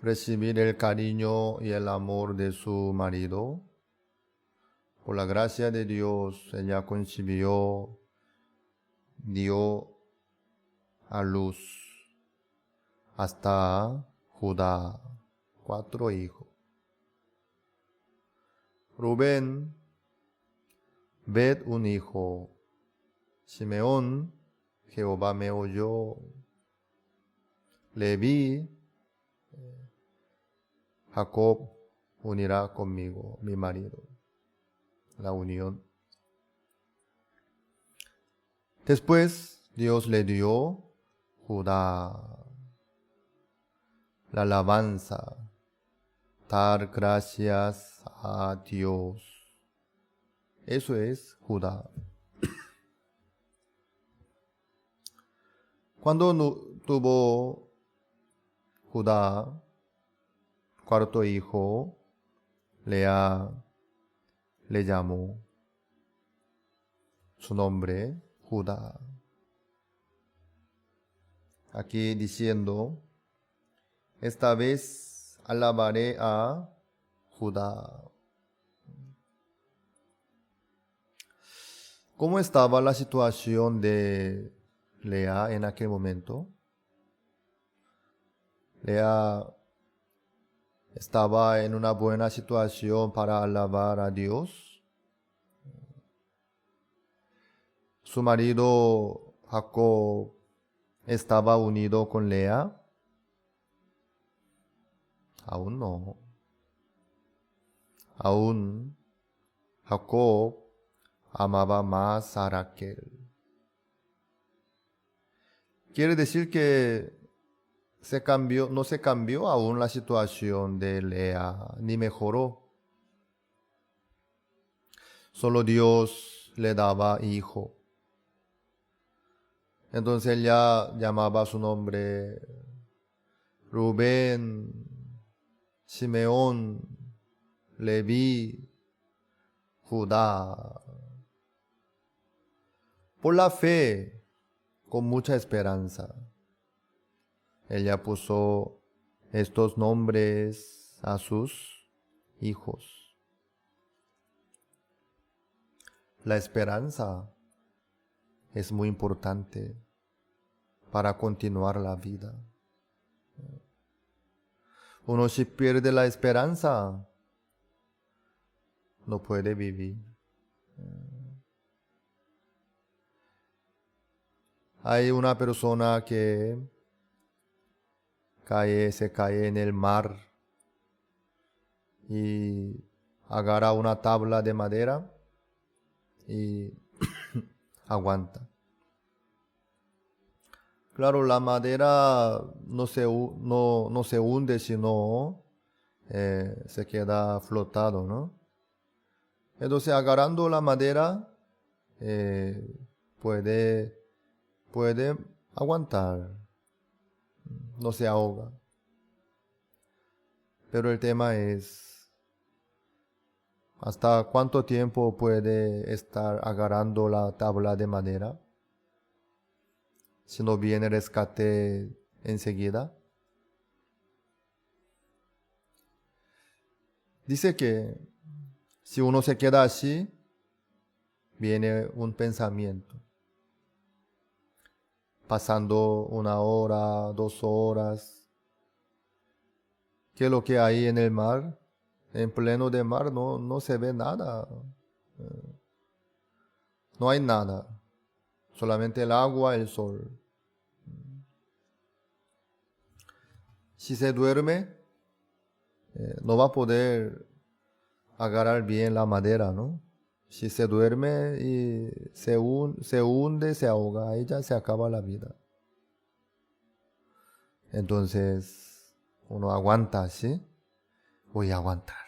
recibir el cariño y el amor de su marido, Por la gracia de Dios, ella concibió, dio a luz hasta Judá, 4 hijos. Rubén, ved un hijo. Simeón, Jehová me oyó. Leví, Jacob unirá conmigo, mi marido. La unión. Después Dios le dio Judá, la alabanza, dar gracias a Dios. Eso es Judá. Cuando tuvo Judá, 4 hijo, Lea le llamó su nombre Judá. Aquí diciendo, esta vez alabaré a Judá. ¿Cómo estaba la situación de Lea en aquel momento? Lea estaba en una buena situación para alabar a Dios. Su marido Jacob estaba unido con Lea. Aún no. Aún Jacob amaba más a Raquel. Quiere decir que no se cambió aún la situación de Lea, ni mejoró. Solo Dios le daba hijo. Entonces él ya llamaba su nombre Rubén, Simeón, Leví, Judá. Por la fe, con mucha esperanza, ella puso estos nombres a sus hijos. La esperanza es muy importante para continuar la vida. Uno si pierde la esperanza, no puede vivir. Hay una persona que se cae en el mar y agarra una tabla de madera y aguanta. Claro, la madera no se hunde, sino se queda flotado, ¿no? Entonces, agarrando la madera, puede aguantar, no se ahoga. Pero el tema es, ¿hasta cuánto tiempo puede estar agarrando la tabla de madera? Si no viene rescate enseguida. Dice que si uno se queda así, viene un pensamiento. Pasando 1 hora, 2 horas. ¿Qué es lo que hay en el mar? En pleno de mar no se ve nada. No hay nada. Solamente el agua, el sol. Si se duerme, no va a poder agarrar bien la madera, ¿no? Si se duerme y se hunde, se ahoga, ahí ya se acaba la vida. Entonces, uno aguanta, ¿sí? Voy a aguantar.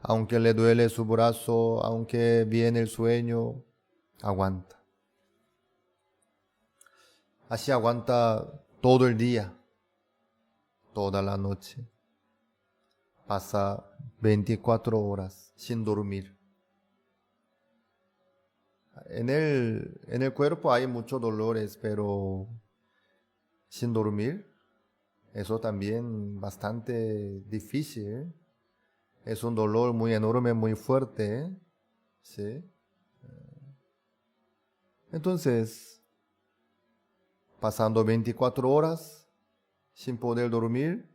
Aunque le duele su brazo, aunque viene el sueño, aguanta. Así aguanta todo el día, toda la noche. Pasa 24 horas sin dormir. En el cuerpo hay muchos dolores, pero sin dormir, eso también bastante difícil, ¿eh? Es un dolor muy enorme, muy fuerte, ¿eh? ¿Sí? Entonces, pasando 24 horas sin poder dormir,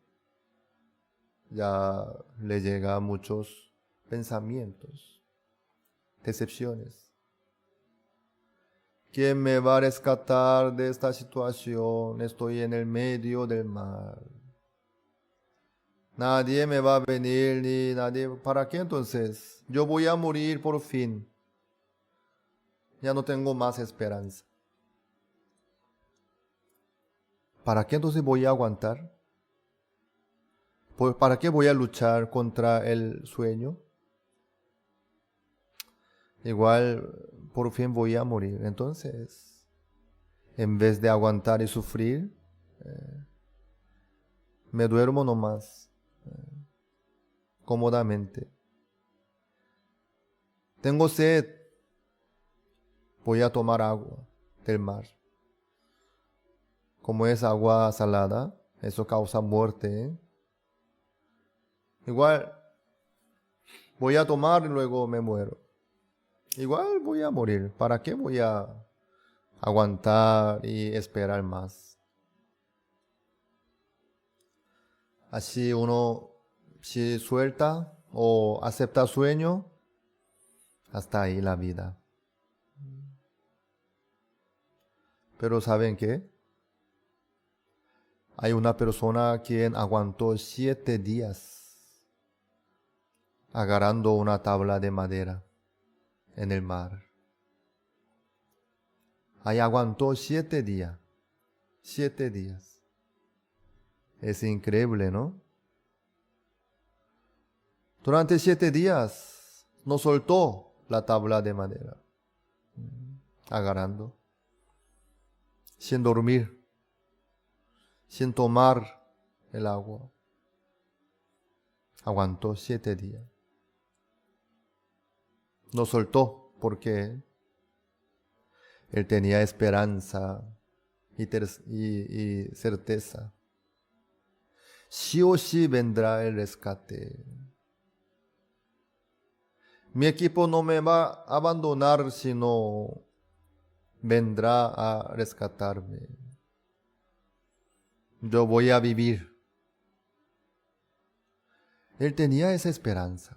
ya le llegan muchos pensamientos, decepciones. ¿Quién me va a rescatar de esta situación? Estoy en el medio del mar. Nadie me va a venir ni nadie. ¿Para qué entonces? Yo voy a morir por fin. Ya no tengo más esperanza. ¿Para qué entonces voy a aguantar? ¿Para qué voy a luchar contra el sueño? Igual por fin voy a morir. Entonces, en vez de aguantar y sufrir, me duermo nomás, cómodamente. Tengo sed, voy a tomar agua del mar. Como es agua salada, eso causa muerte, ¿eh? Igual voy a tomar y luego me muero. Igual voy a morir. ¿Para qué voy a aguantar y esperar más? Así uno, si suelta o acepta sueño, hasta ahí la vida. Pero ¿saben qué? Hay una persona quien aguantó 7 días agarrando una tabla de madera en el mar. Ahí aguantó 7 días. 7 días. Es increíble, ¿no? Durante 7 días no soltó la tabla de madera, agarrando, sin dormir, sin tomar el agua. Aguantó 7 días. No soltó porque él tenía esperanza y certeza. Sí o sí vendrá el rescate. Mi equipo no me va a abandonar, sino vendrá a rescatarme. Yo voy a vivir. Él tenía esa esperanza.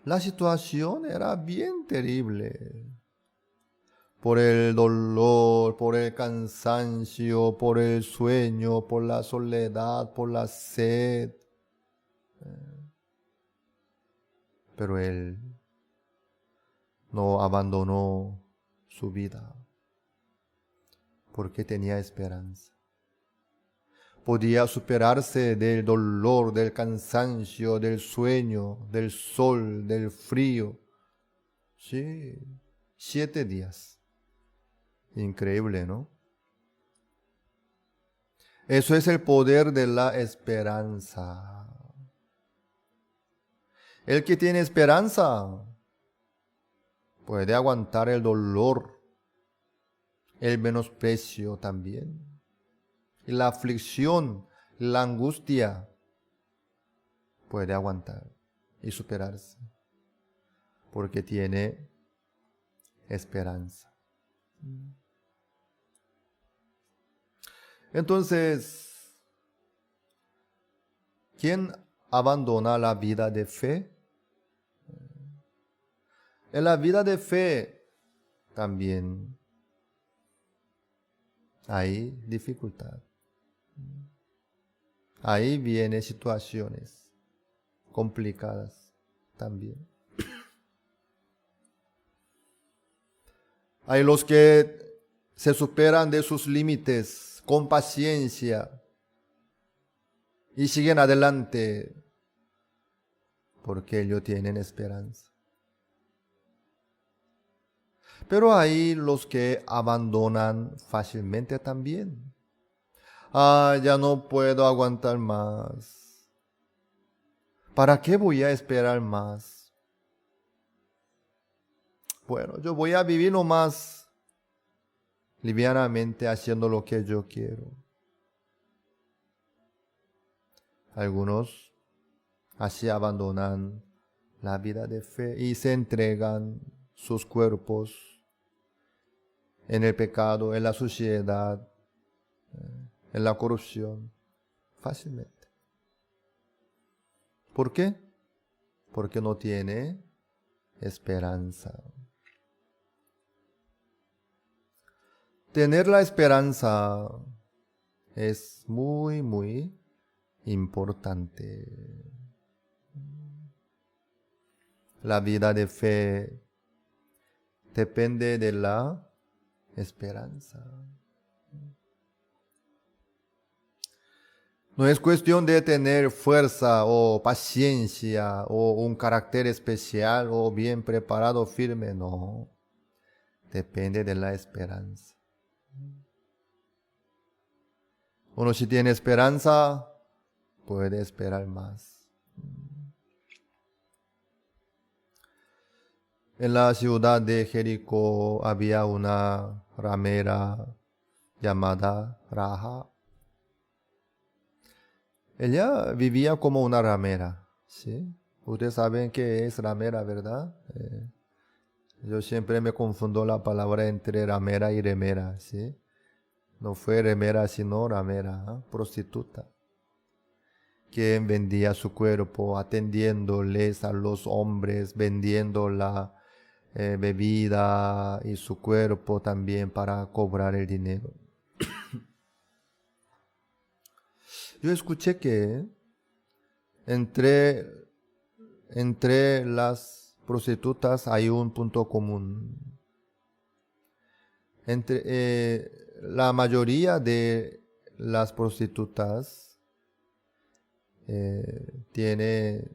La situación era bien terrible. Por el dolor, por el cansancio, por el sueño, por la soledad, por la sed. Pero él no abandonó su vida porque tenía esperanza. Podía superarse del dolor, del cansancio, del sueño, del sol, del frío. Sí, 7 días. Increíble, ¿no? Eso es el poder de la esperanza. El que tiene esperanza puede aguantar el dolor, el menosprecio también, y la aflicción, la angustia, puede aguantar y superarse, porque tiene esperanza. Entonces, ¿quién abandona la vida de fe? En la vida de fe también hay dificultad. Ahí vienen situaciones complicadas también. Hay los que se superan de sus límites con paciencia y siguen adelante porque ellos tienen esperanza. Pero hay los que abandonan fácilmente también. Ya no puedo aguantar más. ¿Para qué voy a esperar más? Bueno, yo voy a vivir nomás livianamente haciendo lo que yo quiero. Algunos Así abandonan la vida de fe y se entregan sus cuerpos en el pecado, en la suciedad, en la corrupción, fácilmente. ¿Por qué? Porque no tiene esperanza. Tener la esperanza es muy, muy importante. La vida de fe depende de la esperanza. No es cuestión de tener fuerza o paciencia o un carácter especial o bien preparado, firme, no. Depende de la esperanza. Uno si tiene esperanza, puede esperar más. En la ciudad de Jericó había una ramera llamada Rahab. Ella vivía como una ramera, ¿sí? Ustedes saben qué es ramera, ¿verdad? Yo siempre me confundo la palabra entre ramera y remera, ¿sí? No fue remera, sino ramera, ¿eh? Prostituta. Quien vendía su cuerpo, atendiéndoles a los hombres, vendiendo la bebida y su cuerpo también para cobrar el dinero. Yo escuché que entre las prostitutas hay un punto común. La mayoría de las prostitutas tiene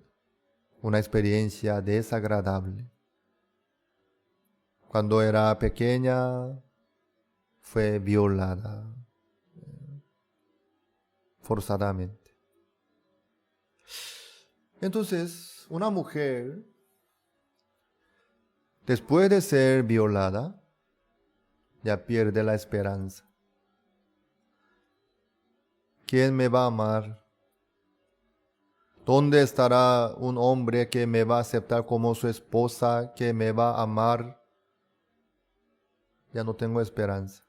una experiencia desagradable. Cuando era pequeña fue violada forzadamente. Entonces, una mujer, después de ser violada, ya pierde la esperanza. ¿Quién me va a amar? ¿Dónde estará un hombre que me va a aceptar como su esposa, que me va a amar? Ya no tengo esperanza.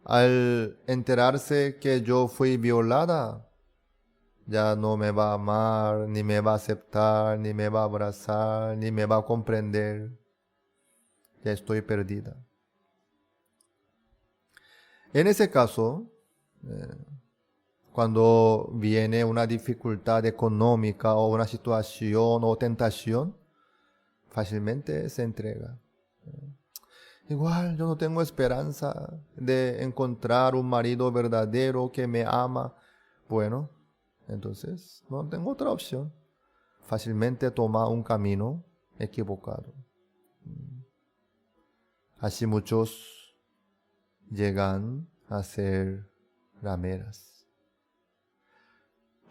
Al enterarse que yo fui violada, ya no me va a amar, ni me va a aceptar, ni me va a abrazar, ni me va a comprender. Ya estoy perdida. En ese caso, cuando viene una dificultad económica o una situación o tentación, fácilmente se entrega. Igual yo no tengo esperanza de encontrar un marido verdadero que me ama. Bueno, entonces no tengo otra opción. Fácilmente toma un camino equivocado. Así muchos llegan a ser rameras.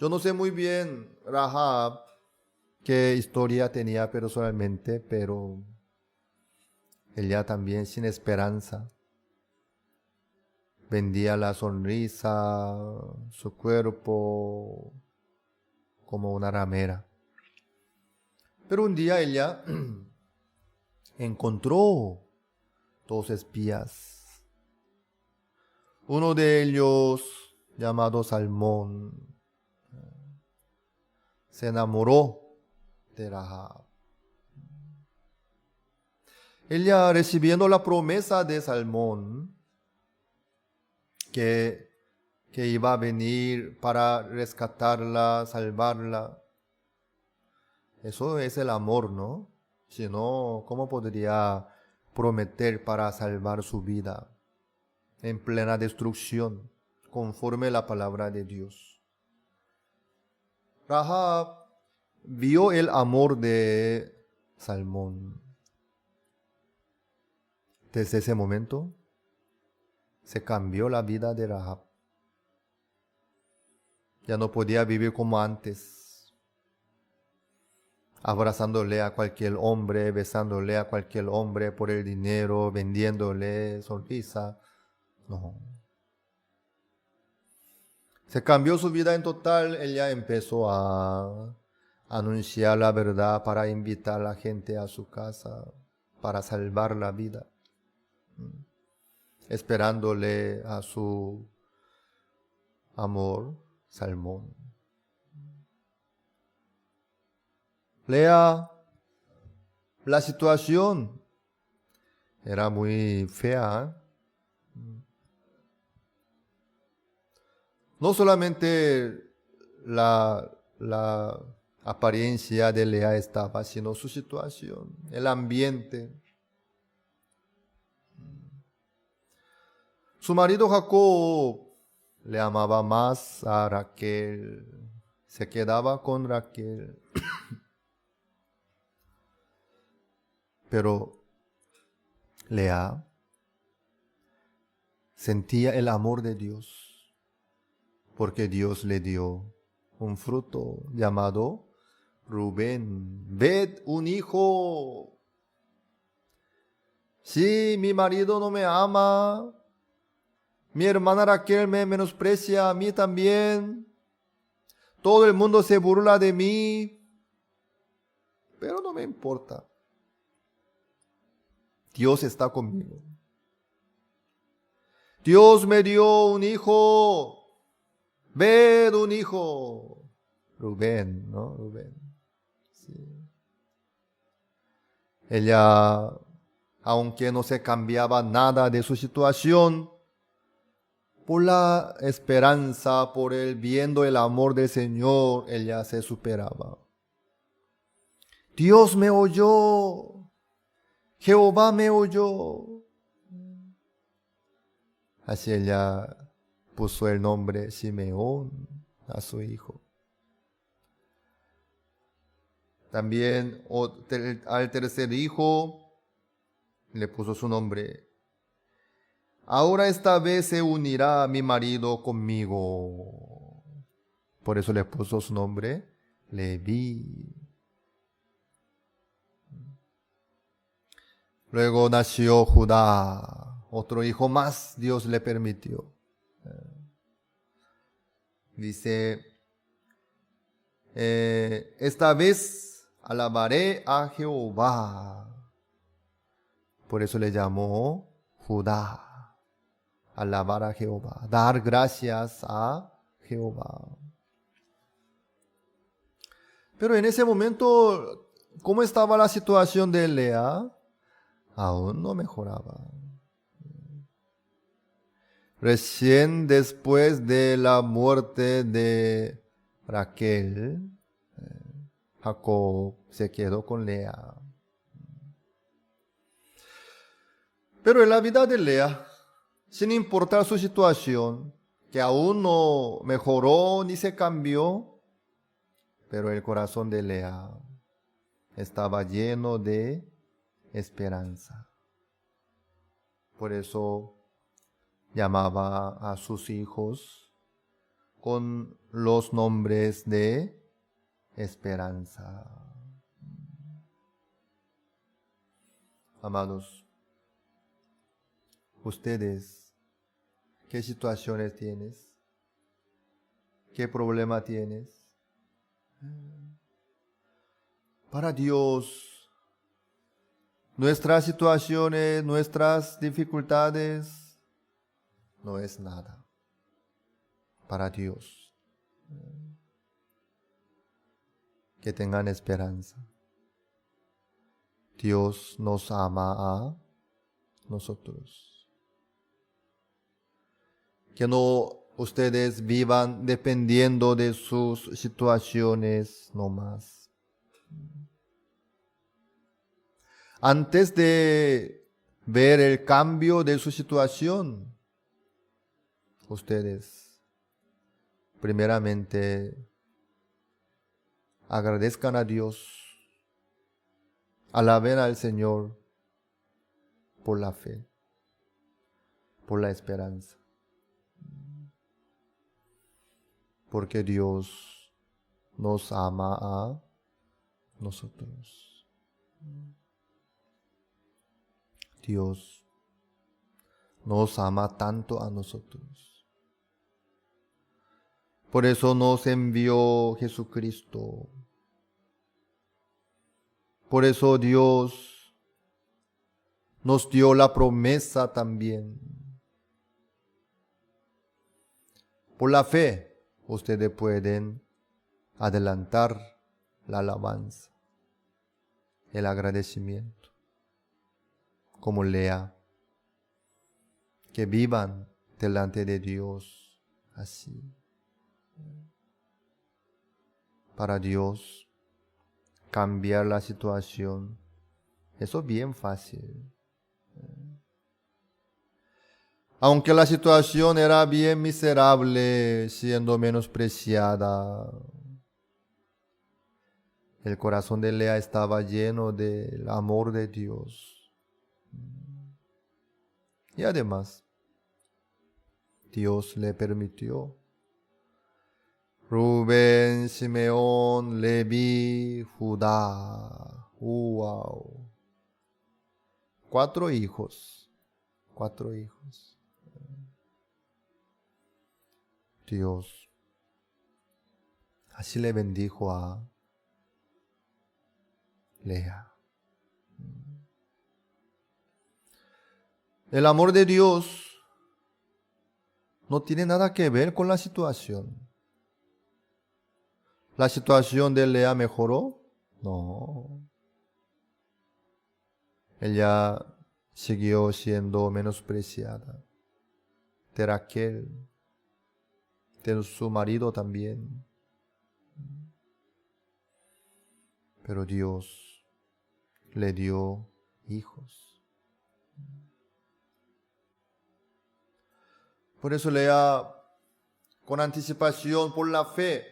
Yo no sé muy bien Rahab qué historia tenía personalmente, pero ella también sin esperanza vendía la sonrisa, su cuerpo como una ramera. Pero un día ella encontró dos espías. Uno de ellos, llamado Salmón, se enamoró de Rahab. Ella, recibiendo la promesa de Salmón, que iba a venir para rescatarla, salvarla. Eso es el amor, ¿no? Si no, ¿cómo podría prometer para salvar su vida en plena destrucción, conforme la palabra de Dios? Rahab vio el amor de Salmón. Desde ese momento se cambió la vida de Rahab. Ya no podía vivir como antes, abrazándole a cualquier hombre, besándole a cualquier hombre por el dinero, vendiéndole sonrisa. No. Se cambió su vida en total. Ella empezó a anunciar la verdad para invitar a la gente a su casa, para salvar la vida, esperándole a su amor, Salmón. Lea, la situación era muy fea. No solamente la apariencia de Lea estaba, sino su situación, el ambiente. Su marido Jacob le amaba más a Raquel, se quedaba con Raquel. Pero Lea sentía el amor de Dios, porque Dios le dio un fruto llamado Rubén. Ved, un hijo. Si mi marido no me ama, mi hermana Raquel me menosprecia a mí también. Todo el mundo se burla de mí, pero no me importa. Dios está conmigo. Dios me dio un hijo. Ved, un hijo. Rubén, ¿no? Rubén. Sí. Ella, aunque no se cambiaba nada de su situación, por la esperanza, por el viendo el amor del Señor, ella se superaba. Dios me oyó. Jehová me oyó. Así ella puso el nombre Simeón a su hijo. También al tercer hijo le puso su nombre. Ahora esta vez se unirá mi marido conmigo. Por eso le puso su nombre Leví. Luego nació Judá. Otro hijo más Dios le permitió. Dice, esta vez alabaré a Jehová. Por eso le llamó Judá. Alabar a Jehová. Dar gracias a Jehová. Pero en ese momento, ¿cómo estaba la situación de Lea? Aún no mejoraba. Recién después de la muerte de Raquel, Jacob se quedó con Lea. Pero en la vida de Lea, sin importar su situación, que aún no mejoró ni se cambió, pero el corazón de Lea estaba lleno de esperanza. Por eso llamaba a sus hijos con los nombres de esperanza. Amados, ustedes, ¿qué situaciones tienes? ¿Qué problema tienes? Para Dios, nuestras situaciones, nuestras dificultades, no es nada. Para Dios, que tengan esperanza. Dios nos ama a nosotros. Que no ustedes vivan dependiendo de sus situaciones no más. Antes de ver el cambio de su situación, ustedes primeramente agradezcan a Dios, alaben al Señor por la fe, por la esperanza. Porque Dios nos ama a nosotros. Dios nos ama tanto a nosotros Por eso nos envió Jesucristo. Por eso Dios nos dio la promesa también. Por la fe, ustedes pueden adelantar la alabanza, el agradecimiento, como Lea, que vivan delante de Dios así. Para Dios, cambiar la situación, eso es bien fácil. Aunque la situación era bien miserable, siendo menospreciada, el corazón de Lea estaba lleno del amor de Dios. Y además, Dios le permitió. Rubén, Simeón, Leví, Judá. Wow. 4 hijos. 4 hijos. Dios así le bendijo a Lea. El amor de Dios no tiene nada que ver con la situación. ¿La situación de Lea mejoró? No. Ella siguió siendo menospreciada. De Raquel, de su marido también. Pero Dios le dio hijos. Por eso Lea, con anticipación, por la fe,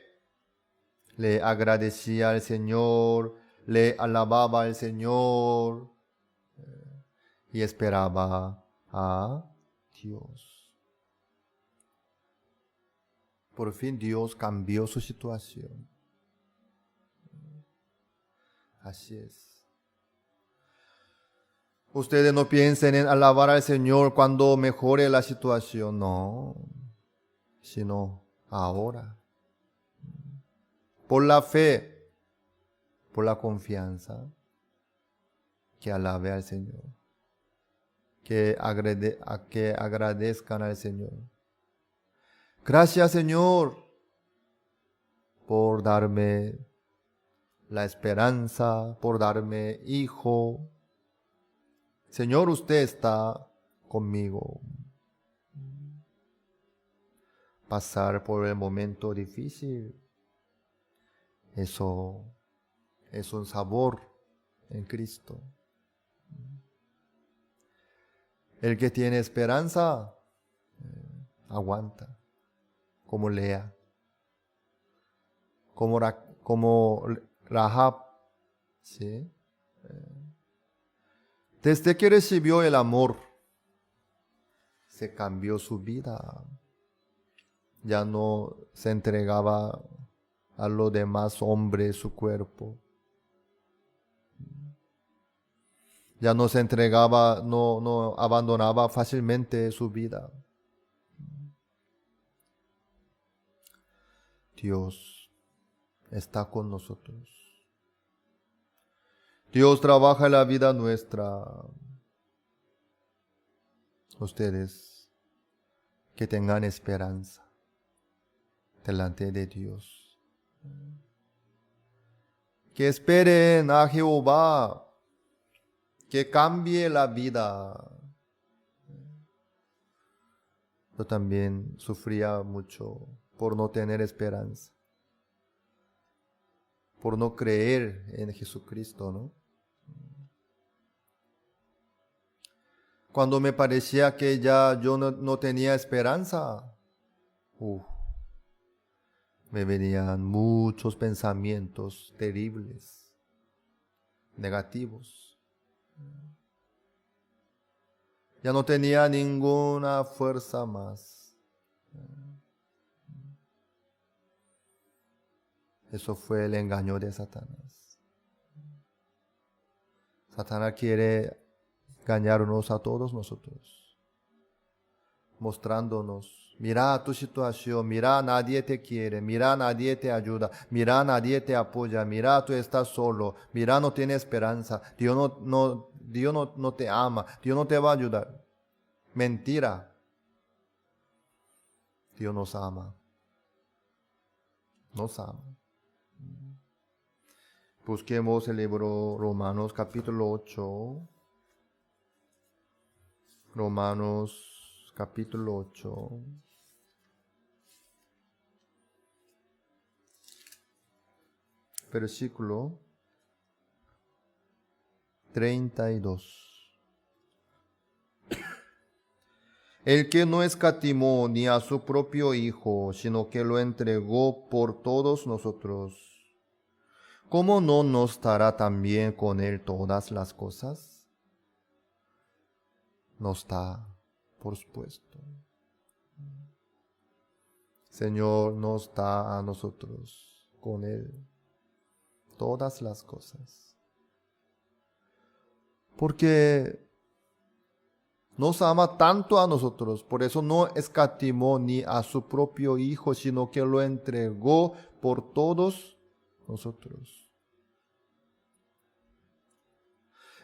le agradecía al Señor, le alababa al Señor y esperaba a Dios. Por fin Dios cambió su situación. Así es. Ustedes no piensen en alabar al Señor cuando mejore la situación, no, sino ahora. Por la fe, por la confianza, que alabe al Señor, que agradezcan al Señor. Gracias, Señor, por darme la esperanza, por darme hijo. Señor, usted está conmigo. Pasar por el momento difícil, eso es un sabor en Cristo. El que tiene esperanza, aguanta, como Lea, como Rahab, ¿sí? Desde que recibió el amor, se cambió su vida. Ya no se entregaba a los demás hombres su cuerpo. Ya no se entregaba, no abandonaba fácilmente su vida. Dios está con nosotros. Dios trabaja en la vida nuestra. Ustedes que tengan esperanza delante de Dios. Que esperen a Jehová, que cambie la vida. Yo también sufría mucho por no tener esperanza, por no creer en Jesucristo, ¿no? Cuando me parecía que ya yo no tenía esperanza, me venían muchos pensamientos terribles, negativos. Ya no tenía ninguna fuerza más. Eso fue el engaño de Satanás. Satanás quiere engañarnos a todos nosotros, mostrándonos Mira tu situación, mira nadie te quiere, mira nadie te ayuda, mira nadie te apoya, mira tú estás solo, mira no tienes esperanza, Dios no te ama, Dios no te va a ayudar. Mentira. Dios nos ama. Nos ama. Busquemos el libro Romanos capítulo 8. Romanos capítulo 8. Versículo 32. El que no escatimó ni a su propio Hijo, sino que lo entregó por todos nosotros, ¿cómo no nos dará también con él todas las cosas? Nos da, por supuesto. Señor nos da a nosotros con él todas las cosas. Porque nos ama tanto a nosotros, por eso no escatimó ni a su propio Hijo, sino que lo entregó por todos nosotros.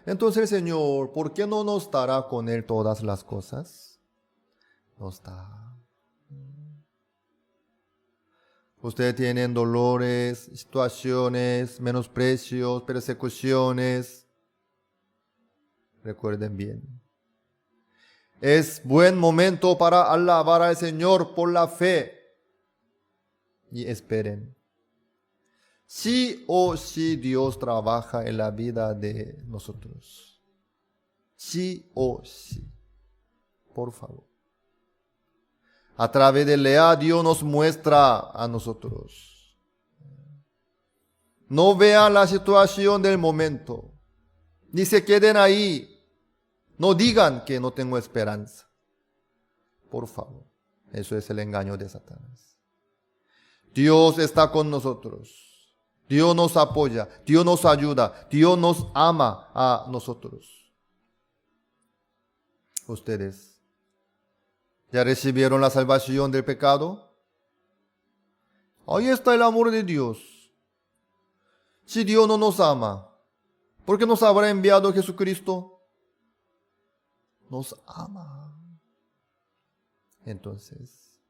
Entonces el Señor, ¿por qué no nos dará con él todas las cosas? Nos da. Ustedes tienen dolores, situaciones, menosprecios, persecuciones. Recuerden bien. Es buen momento para alabar al Señor por la fe. Y esperen. Sí o sí Dios trabaja en la vida de nosotros. Sí o sí. Por favor. A través de Lea, Dios nos muestra a nosotros. No vean la situación del momento. Ni se queden ahí. No digan que no tengo esperanza. Por favor. Eso es el engaño de Satanás. Dios está con nosotros. Dios nos apoya. Dios nos ayuda. Dios nos ama a nosotros. Ustedes ¿ya recibieron la salvación del pecado? Ahí está el amor de Dios. Si Dios no nos ama, ¿por qué nos habrá enviado Jesucristo? Nos ama. Entonces,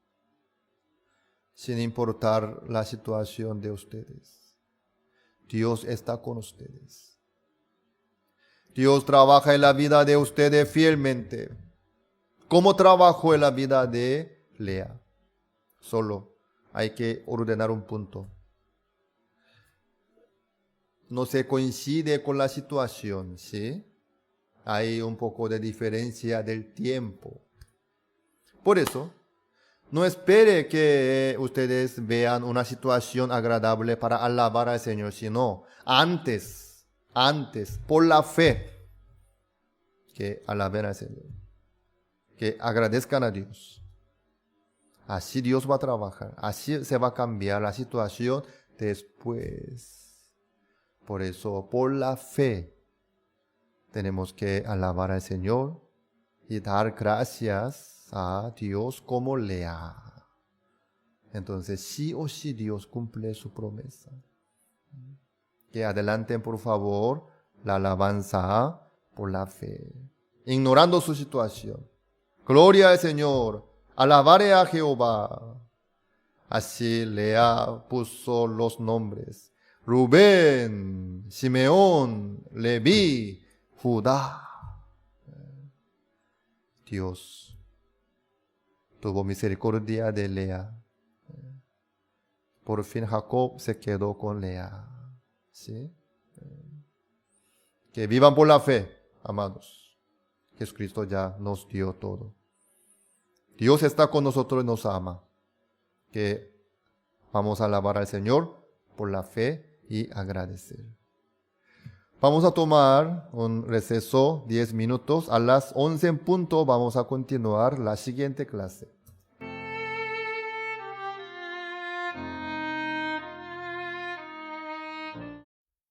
sin importar la situación de ustedes, Dios está con ustedes. Dios trabaja en la vida de ustedes fielmente. ¿Cómo trabajó en la vida de Lea? Solo hay que ordenar un punto. No se coincide con la situación, ¿sí? Hay un poco de diferencia del tiempo. Por eso, no espere que ustedes vean una situación agradable para alabar al Señor, sino antes, por la fe, que alaben al Señor, que agradezcan a Dios. Así Dios va a trabajar, así se va a cambiar la situación después. Por eso, por la fe, tenemos que alabar al Señor y dar gracias a Dios como Lea. Entonces, sí o sí Dios cumple su promesa. Que adelanten, por favor, la alabanza por la fe, ignorando su situación. Gloria al Señor, alabaré a Jehová. Así Lea puso los nombres: Rubén, Simeón, Leví, Judá. Dios tuvo misericordia de Lea. Por fin Jacob se quedó con Lea. ¿Sí? Que vivan por la fe, amados. Jesucristo ya nos dio todo. Dios está con nosotros y nos ama. Que vamos a alabar al Señor por la fe y agradecer. Vamos a tomar un receso 10 minutos. A las 11 en punto vamos a continuar la siguiente clase.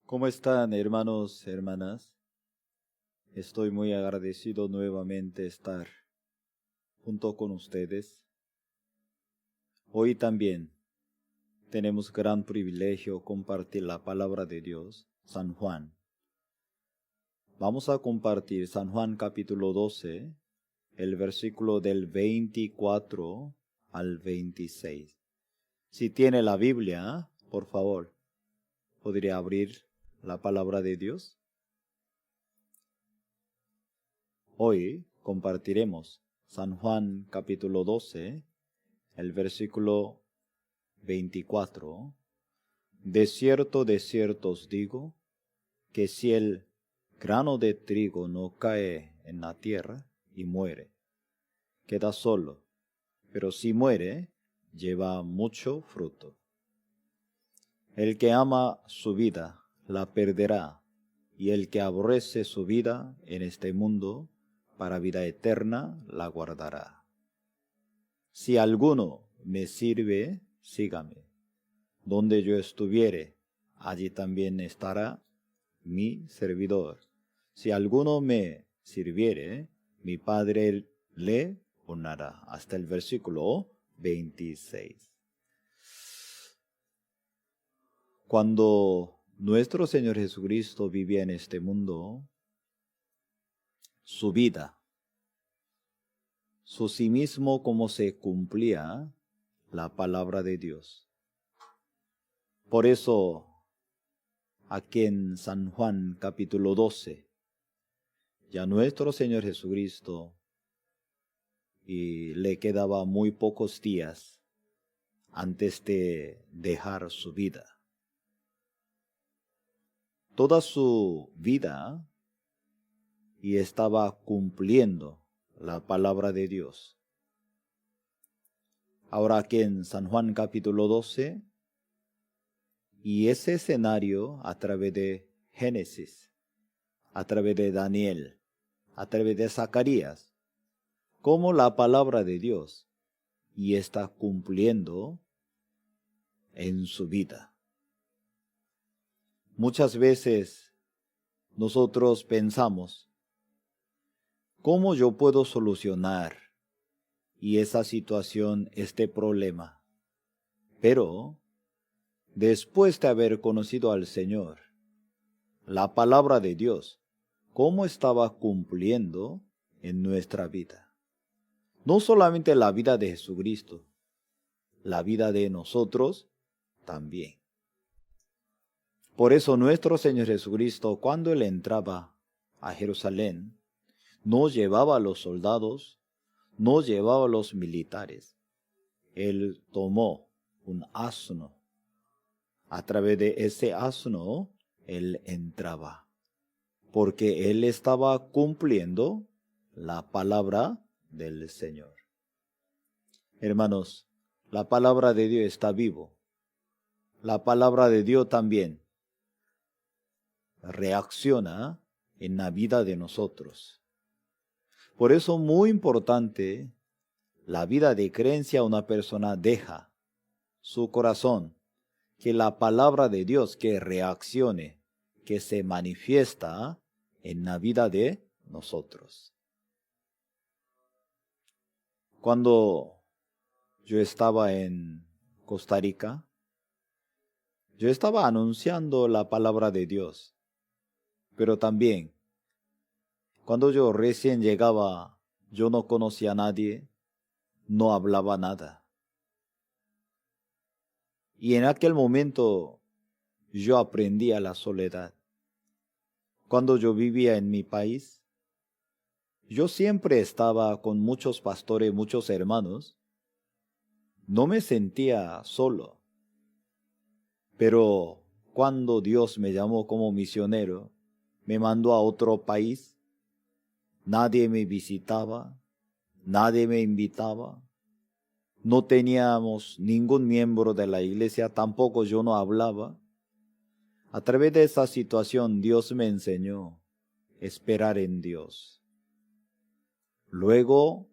¿Cómo están, hermanos, hermanas? Estoy muy agradecido nuevamente estar junto con ustedes Hoy también tenemos gran privilegio compartir la palabra de Dios, San Juan. Vamos a compartir San Juan capítulo 12, el versículo del 24 al 26. Si tiene la Biblia, por favor, ¿podría abrir la palabra de Dios? Hoy compartiremos San Juan capítulo 12, el versículo 24. De cierto os digo, que si el grano de trigo no cae en la tierra y muere, queda solo, pero si muere, lleva mucho fruto. El que ama su vida, la perderá, y el que aborrece su vida en este mundo, para vida eterna la guardará. Si alguno me sirve, sígame. Donde yo estuviere, allí también estará mi servidor. Si alguno me sirviere, mi Padre le honrará. Hasta el versículo 26. Cuando nuestro Señor Jesucristo vivía en este mundo, su vida, su sí mismo, como se cumplía la palabra de Dios. Por eso, aquí en San Juan capítulo 12, ya nuestro Señor Jesucristo y le quedaba muy pocos días antes de dejar su vida. Toda su vida y estaba cumpliendo la palabra de Dios. Ahora aquí en San Juan capítulo 12, y ese escenario a través de Génesis, a través de Daniel, a través de Zacarías, como la palabra de Dios, y está cumpliendo en su vida. Muchas veces nosotros pensamos, ¿cómo yo puedo solucionar y esa situación, este problema? Pero después de haber conocido al Señor, la palabra de Dios, ¿cómo estaba cumpliendo en nuestra vida? No solamente la vida de Jesucristo, la vida de nosotros también. Por eso nuestro Señor Jesucristo, cuando Él entraba a Jerusalén, no llevaba a los soldados, no llevaba a los militares. Él tomó un asno. A través de ese asno, Él entraba, porque Él estaba cumpliendo la palabra del Señor. Hermanos, la palabra de Dios está vivo. La palabra de Dios también reacciona en la vida de nosotros. Por eso muy importante, la vida de creencia una persona deja su corazón, que la palabra de Dios que reaccione, que se manifiesta en la vida de nosotros. Cuando yo estaba en Costa Rica, yo estaba anunciando la palabra de Dios, pero también cuando yo recién llegaba, yo no conocía a nadie, no hablaba nada. Y en aquel momento yo aprendí a la soledad. Cuando yo vivía en mi país, yo siempre estaba con muchos pastores, muchos hermanos. No me sentía solo. Pero cuando Dios me llamó como misionero, me mandó a otro país, nadie me visitaba, nadie me invitaba. No teníamos ningún miembro de la iglesia, tampoco yo no hablaba. A través de esa situación Dios me enseñó a esperar en Dios. Luego,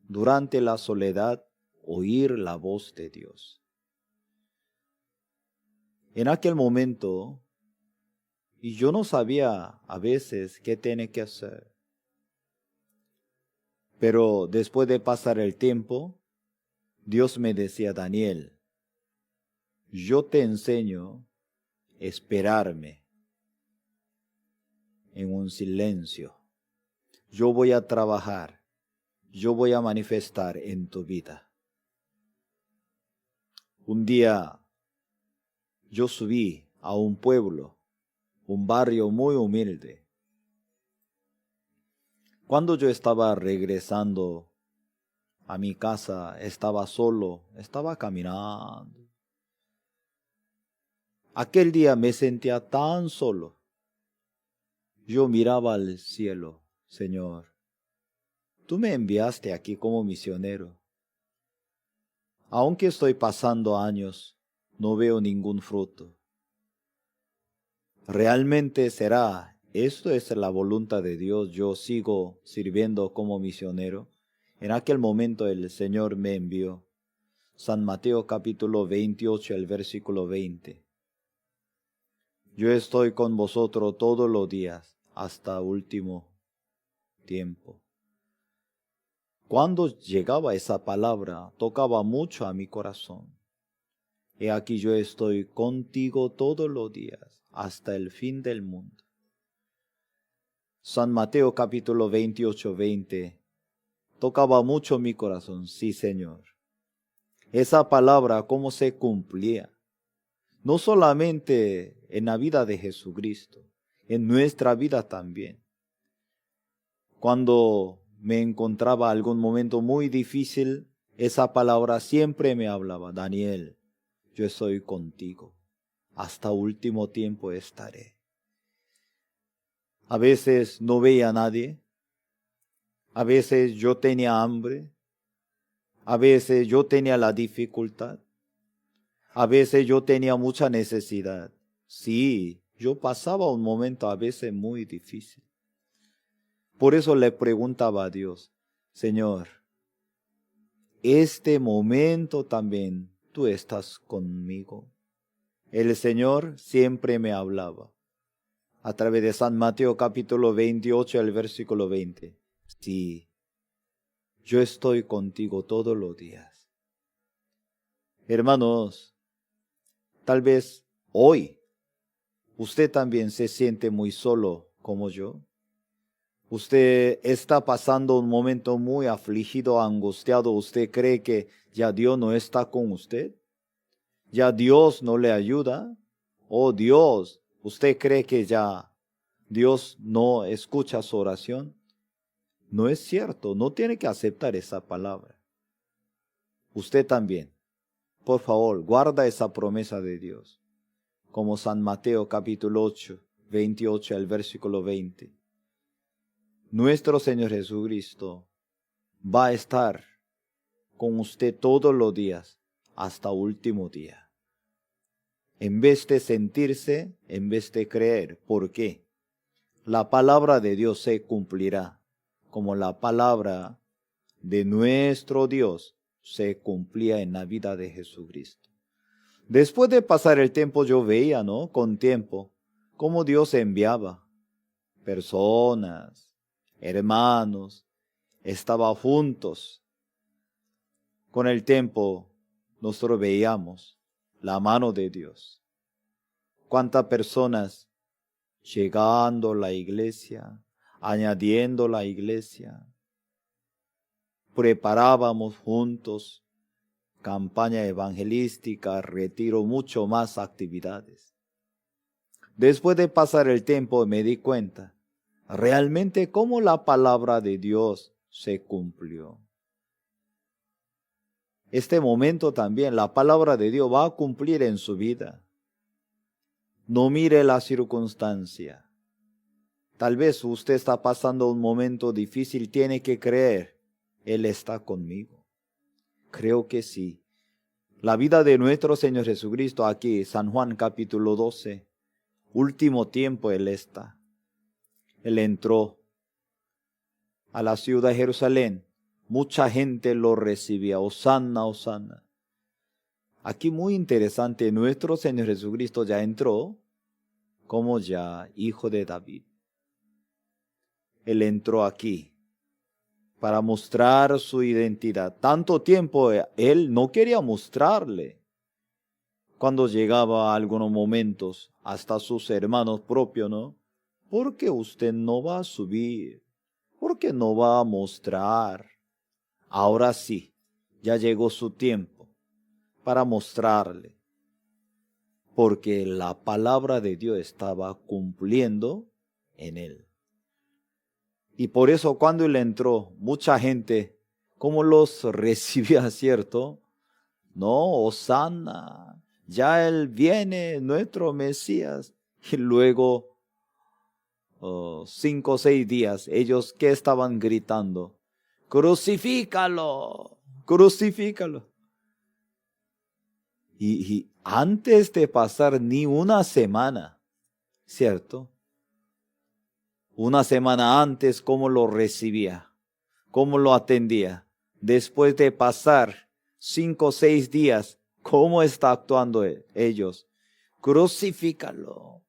durante la soledad, oír la voz de Dios. En aquel momento, y yo no sabía a veces qué tenía que hacer. Pero después de pasar el tiempo, Dios me decía, Daniel, yo te enseño a esperarme en un silencio. Yo voy a trabajar, yo voy a manifestar en tu vida. Un día yo subí a un pueblo, un barrio muy humilde. Cuando yo estaba regresando a mi casa, estaba solo, estaba caminando. Aquel día me sentía tan solo. Yo miraba al cielo, Señor, tú me enviaste aquí como misionero. Aunque estoy pasando años, no veo ningún fruto. ¿Realmente será? ¿Esto es la voluntad de Dios? Yo sigo sirviendo como misionero. En aquel momento el Señor me envió. San Mateo capítulo 28, el versículo 20. Yo estoy con vosotros todos los días hasta último tiempo. Cuando llegaba esa palabra, tocaba mucho a mi corazón. He aquí yo estoy contigo todos los días hasta el fin del mundo. San Mateo capítulo 28, 20. Tocaba mucho mi corazón, sí, Señor. Esa palabra, cómo se cumplía. No solamente en la vida de Jesucristo, en nuestra vida también. Cuando me encontraba algún momento muy difícil, esa palabra siempre me hablaba. Daniel, yo estoy contigo. Hasta último tiempo estaré. A veces no veía a nadie. A veces yo tenía hambre. A veces yo tenía la dificultad. A veces yo tenía mucha necesidad. Sí, yo pasaba un momento a veces muy difícil. Por eso le preguntaba a Dios, Señor, este momento también tú estás conmigo. El Señor siempre me hablaba. A través de San Mateo capítulo 28, el versículo 20. Sí, yo estoy contigo todos los días. Hermanos, tal vez hoy usted también se siente muy solo como yo. Usted está pasando un momento muy afligido, angustiado. ¿Usted cree que ya Dios no está con usted? ¿Ya Dios no le ayuda? Oh Dios, ¿usted cree que ya Dios no escucha su oración? No es cierto, no tiene que aceptar esa palabra. Usted también, por favor, guarda esa promesa de Dios. Como San Mateo capítulo 8, 28 al versículo 20. Nuestro Señor Jesucristo va a estar con usted todos los días hasta último día. En vez de sentirse, en vez de creer. ¿Por qué? La palabra de Dios se cumplirá, como la palabra de nuestro Dios se cumplía en la vida de Jesucristo. Después de pasar el tiempo yo veía, ¿no? Con tiempo, cómo Dios enviaba personas, hermanos, estaban juntos. Con el tiempo nosotros veíamos la mano de Dios. Cuántas personas llegando a la iglesia, añadiendo la iglesia. Preparábamos juntos campaña evangelística, retiro, mucho más actividades. Después de pasar el tiempo me di cuenta realmente cómo la palabra de Dios se cumplió. Este momento también la palabra de Dios va a cumplir en su vida. No mire la circunstancia. Tal vez usted está pasando un momento difícil, tiene que creer, Él está conmigo. Creo que sí. La vida de nuestro Señor Jesucristo aquí, San Juan capítulo 12, último tiempo Él está. Él entró a la ciudad de Jerusalén. Mucha gente lo recibía. Hosanna, hosanna. Aquí muy interesante, nuestro Señor Jesucristo ya entró como ya hijo de David. Él entró aquí. para mostrar su identidad. Tanto tiempo él no quería mostrarle. Cuando llegaba a algunos momentos, hasta sus hermanos propios, ¿no? ¿Por qué usted no va a subir? ¿Por qué no va a mostrar? Ahora sí, ya llegó su tiempo para mostrarle. Porque la palabra de Dios estaba cumpliendo en él. Y por eso cuando él entró, mucha gente, ¿cómo los recibía, cierto? No, Hosanna, ya él viene, nuestro Mesías. Y luego, 5 o 6 días, ellos, ¿qué estaban gritando? ¡Crucifícalo! ¡Crucifícalo! Y antes de pasar ni una semana, ¿cierto? Una semana antes, ¿cómo lo recibía? ¿Cómo lo atendía? Después de pasar 5 o 6 días, ¿cómo está actuando ellos? Crucifícalo.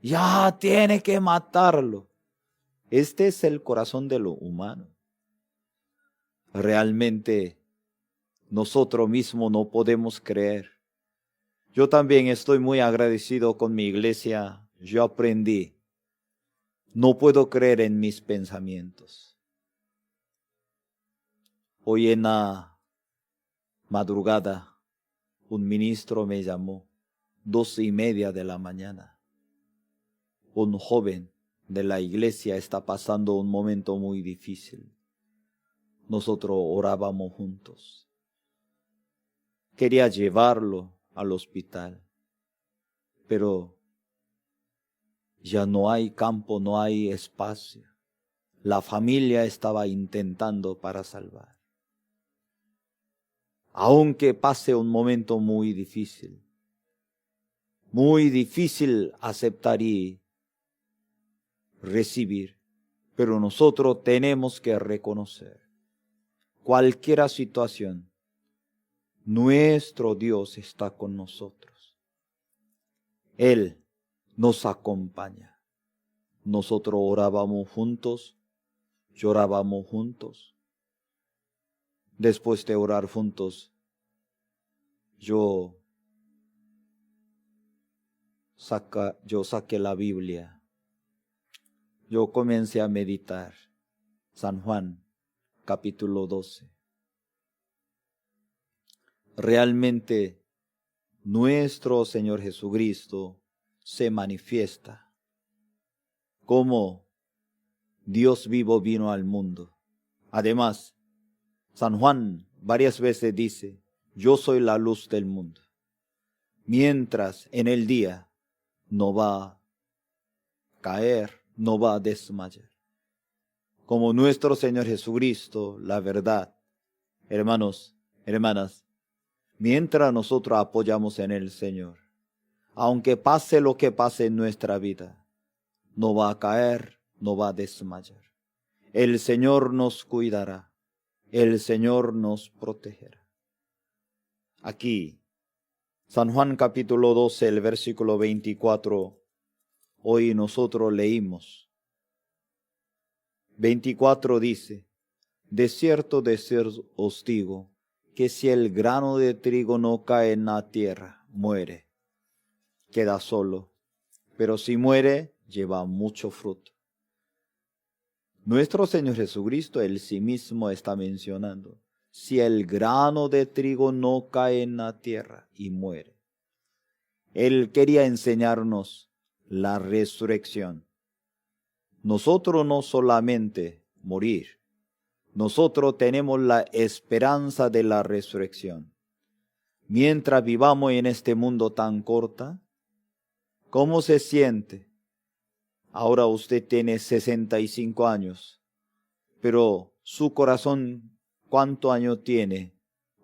Ya tiene que matarlo. Este es el corazón de lo humano. Realmente nosotros mismos no podemos creer. Yo también estoy muy agradecido con mi iglesia. Yo aprendí. No puedo creer en mis pensamientos. Hoy en la madrugada, un ministro me llamó, 2:30 de la mañana. Un joven de la iglesia está pasando un momento muy difícil. Nosotros orábamos juntos. Quería llevarlo al hospital, pero ya no hay campo, no hay espacio. La familia estaba intentando para salvar. Aunque pase un momento muy difícil aceptar y recibir, pero nosotros tenemos que reconocer cualquier situación, nuestro Dios está con nosotros. Él nos acompaña. Nosotros orábamos juntos, llorábamos juntos. Después de orar juntos, yo saqué la Biblia. Yo comencé a meditar. San Juan, capítulo 12. Realmente nuestro Señor Jesucristo se manifiesta como Dios vivo vino al mundo. Además, San Juan varias veces dice, yo soy la luz del mundo. Mientras en el día no va a caer, no va a desmayar. Como nuestro Señor Jesucristo, la verdad, hermanos, hermanas, mientras nosotros apoyamos en el Señor, aunque pase lo que pase en nuestra vida, no va a caer, no va a desmayar. El Señor nos cuidará, el Señor nos protegerá. Aquí, San Juan capítulo 12, el versículo 24, hoy nosotros leímos. 24 dice, de cierto os digo, que si el grano de trigo no cae en la tierra, muere, queda solo, pero si muere, lleva mucho fruto. Nuestro Señor Jesucristo, Él sí mismo está mencionando, si el grano de trigo no cae en la tierra y muere. Él quería enseñarnos la resurrección. Nosotros no solamente morir, nosotros tenemos la esperanza de la resurrección. Mientras vivamos en este mundo tan corto, ¿cómo se siente? Ahora usted tiene 65 años, pero su corazón, ¿cuántos años tiene?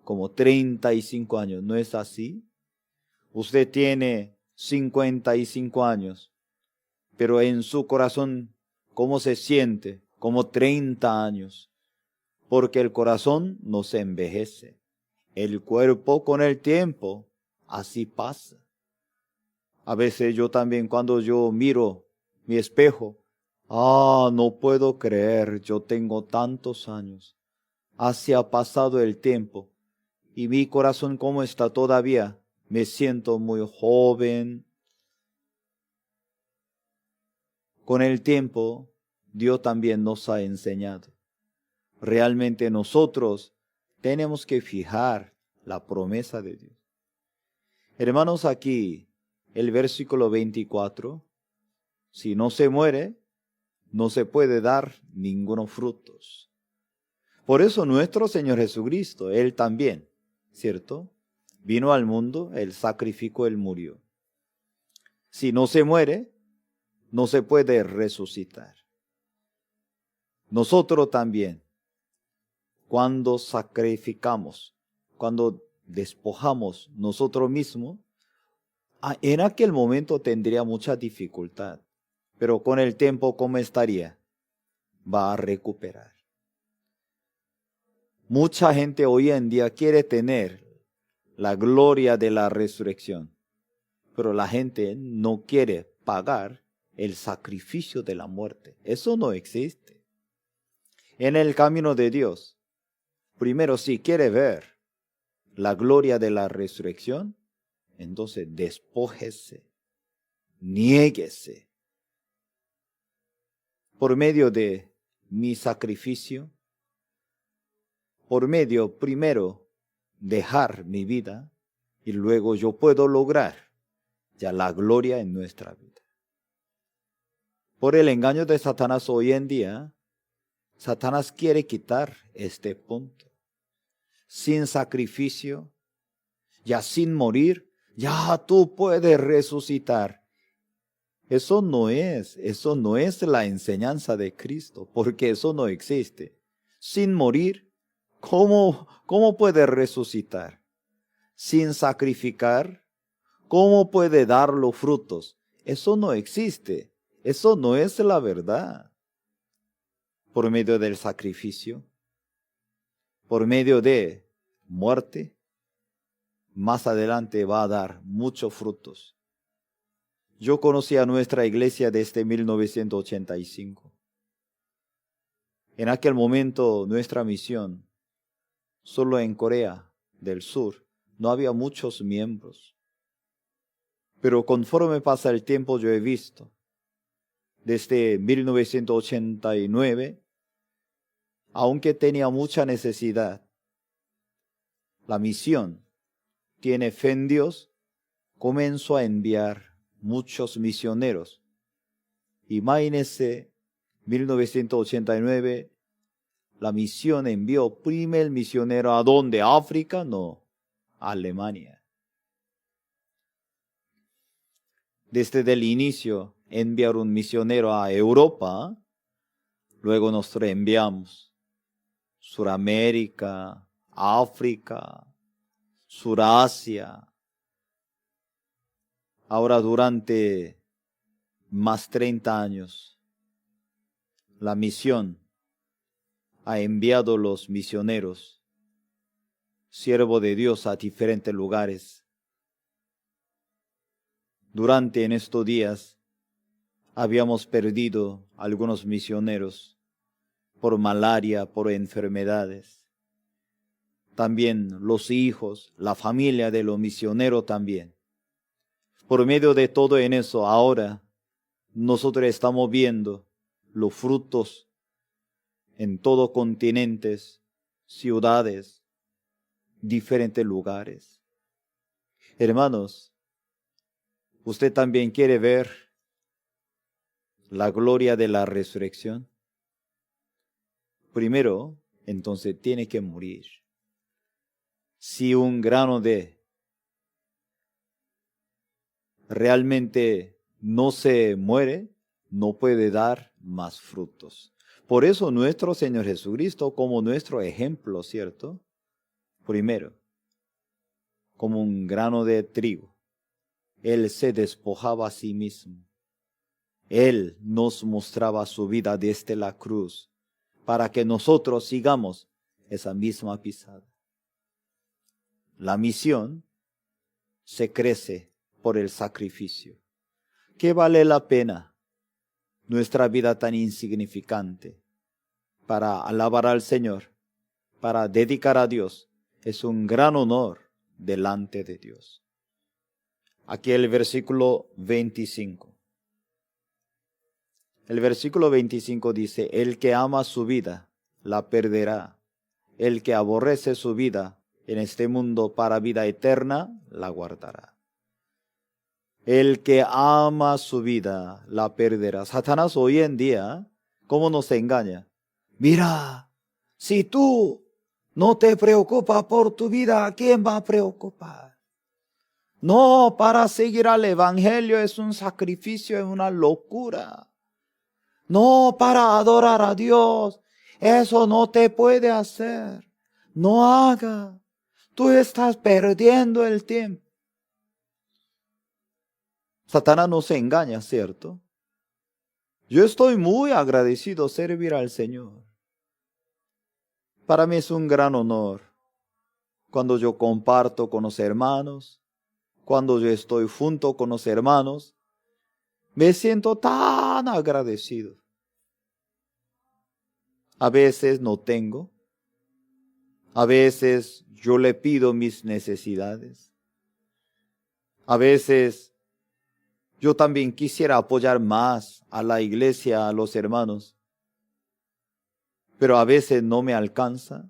Como 35 años, ¿no es así? Usted tiene 55 años, pero en su corazón, ¿cómo se siente? Como 30 años, porque el corazón no se envejece. El cuerpo con el tiempo, así pasa. A veces yo también cuando yo miro mi espejo, no puedo creer, yo tengo tantos años. Así ha pasado el tiempo. Y mi corazón, ¿cómo está todavía? Me siento muy joven. Con el tiempo, Dios también nos ha enseñado. Realmente nosotros tenemos que fijar la promesa de Dios. Hermanos, aquí el versículo 24, si no se muere, no se puede dar ningunos frutos. Por eso nuestro Señor Jesucristo, Él también, ¿cierto? Vino al mundo, Él sacrificó, Él murió. Si no se muere, no se puede resucitar. Nosotros también, cuando sacrificamos, cuando despojamos nosotros mismos, en aquel momento tendría mucha dificultad. Pero con el tiempo, ¿cómo estaría? Va a recuperar. Mucha gente hoy en día quiere tener la gloria de la resurrección, pero la gente no quiere pagar el sacrificio de la muerte. Eso no existe. En el camino de Dios, primero, si quiere ver la gloria de la resurrección, entonces despójese, niéguese. Por medio de mi sacrificio, por medio, primero, dejar mi vida y luego yo puedo lograr ya la gloria en nuestra vida. Por el engaño de Satanás hoy en día, Satanás quiere quitar este punto. Sin sacrificio, ya sin morir, ya tú puedes resucitar. Eso no es la enseñanza de Cristo, porque eso no existe. Sin morir, ¿cómo puede resucitar? Sin sacrificar, ¿cómo puede dar los frutos? Eso no existe. Eso no es la verdad. Por medio del sacrificio, por medio de muerte, más adelante va a dar muchos frutos. Yo conocí a nuestra iglesia desde 1985. En aquel momento nuestra misión, solo en Corea del Sur, no había muchos miembros. Pero conforme pasa el tiempo yo he visto, desde 1989, aunque tenía mucha necesidad, la misión tiene fe en Dios, comenzó a enviar muchos misioneros. Imagínense, 1989, la misión envió primer misionero ¿a dónde? ¿África? No, a Alemania. Desde el inicio enviar un misionero a Europa, luego nos reenviamos Suramérica, África, Surasia. Ahora durante más 30 años, la misión ha enviado los misioneros, siervo de Dios, a diferentes lugares. Durante en estos días habíamos perdido algunos misioneros por malaria, por enfermedades. También los hijos, la familia de los misioneros también. Por medio de todo en eso, ahora nosotros estamos viendo los frutos en todos continentes, ciudades, diferentes lugares. Hermanos, ¿usted también quiere ver la gloria de la resurrección? Primero, entonces tiene que morir. Si un grano de realmente no se muere, no puede dar más frutos. Por eso nuestro Señor Jesucristo, como nuestro ejemplo, ¿cierto? Primero, como un grano de trigo, Él se despojaba a sí mismo. Él nos mostraba su vida desde la cruz para que nosotros sigamos esa misma pisada. La misión se crece por el sacrificio. ¿Qué vale la pena nuestra vida tan insignificante para alabar al Señor, para dedicar a Dios, es un gran honor delante de Dios. Aquí el versículo 25. El versículo 25 dice, el que ama su vida, la perderá. El que aborrece su vida en este mundo para vida eterna, la guardará. El que ama su vida, la perderá. Satanás hoy en día, ¿cómo nos engaña? Mira, si tú no te preocupas por tu vida, ¿a quién va a preocupar? No, para seguir al Evangelio es un sacrificio, es una locura. No, para adorar a Dios, eso no te puede hacer. No haga. Tú estás perdiendo el tiempo. Satanás nos engaña, ¿cierto? Yo estoy muy agradecido de servir al Señor. Para mí es un gran honor cuando yo comparto con los hermanos, cuando yo estoy junto con los hermanos, me siento tan agradecido. A veces no tengo, a veces yo le pido mis necesidades, a veces yo también quisiera apoyar más a la iglesia, a los hermanos, pero a veces no me alcanza.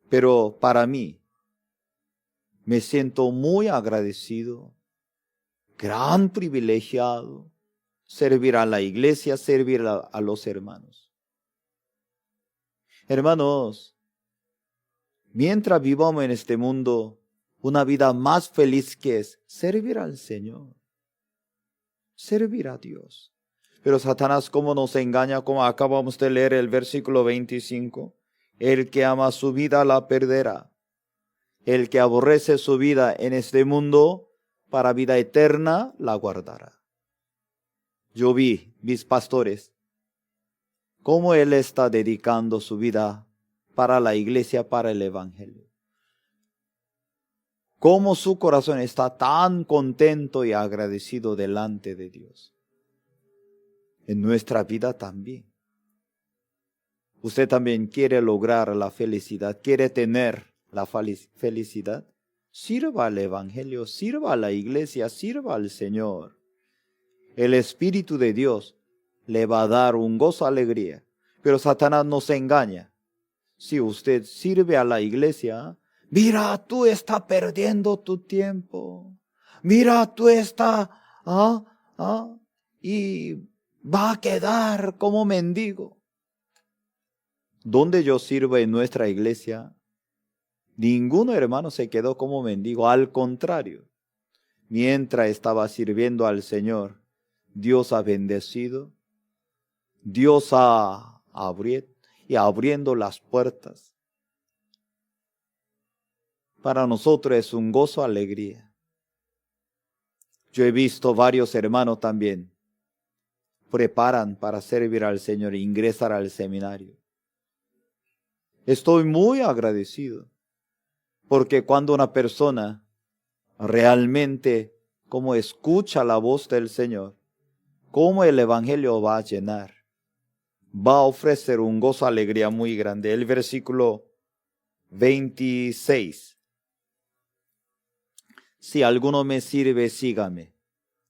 Pero para mí, me siento muy agradecido, gran privilegiado, servir a la iglesia, servir a los hermanos. Hermanos, mientras vivamos en este mundo, una vida más feliz que es servir al Señor, servir a Dios. Pero Satanás, ¿cómo nos engaña? Como acabamos de leer el versículo 25, el que ama su vida la perderá. El que aborrece su vida en este mundo, para vida eterna la guardará. Yo vi mis pastores, cómo él está dedicando su vida para la iglesia, para el Evangelio. Cómo su corazón está tan contento y agradecido delante de Dios. En nuestra vida también. Usted también quiere lograr la felicidad, quiere tener la felicidad. Sirva al Evangelio, sirva a la iglesia, sirva al Señor. El Espíritu de Dios le va a dar un gozo, alegría. Pero Satanás nos engaña. Si usted sirve a la iglesia, mira, tú estás perdiendo tu tiempo. Mira, tú estás, y va a quedar como mendigo. Donde yo sirvo en nuestra iglesia, ninguno hermano se quedó como mendigo. Al contrario, mientras estaba sirviendo al Señor, Dios ha bendecido, Dios ha abriendo las puertas. Para nosotros es un gozo, alegría. Yo he visto varios hermanos también preparan para servir al Señor e ingresar al seminario. Estoy muy agradecido, porque cuando una persona realmente como escucha la voz del Señor, como el Evangelio va a llenar, va a ofrecer un gozo, alegría muy grande. El versículo 26. Si alguno me sirve, sígame.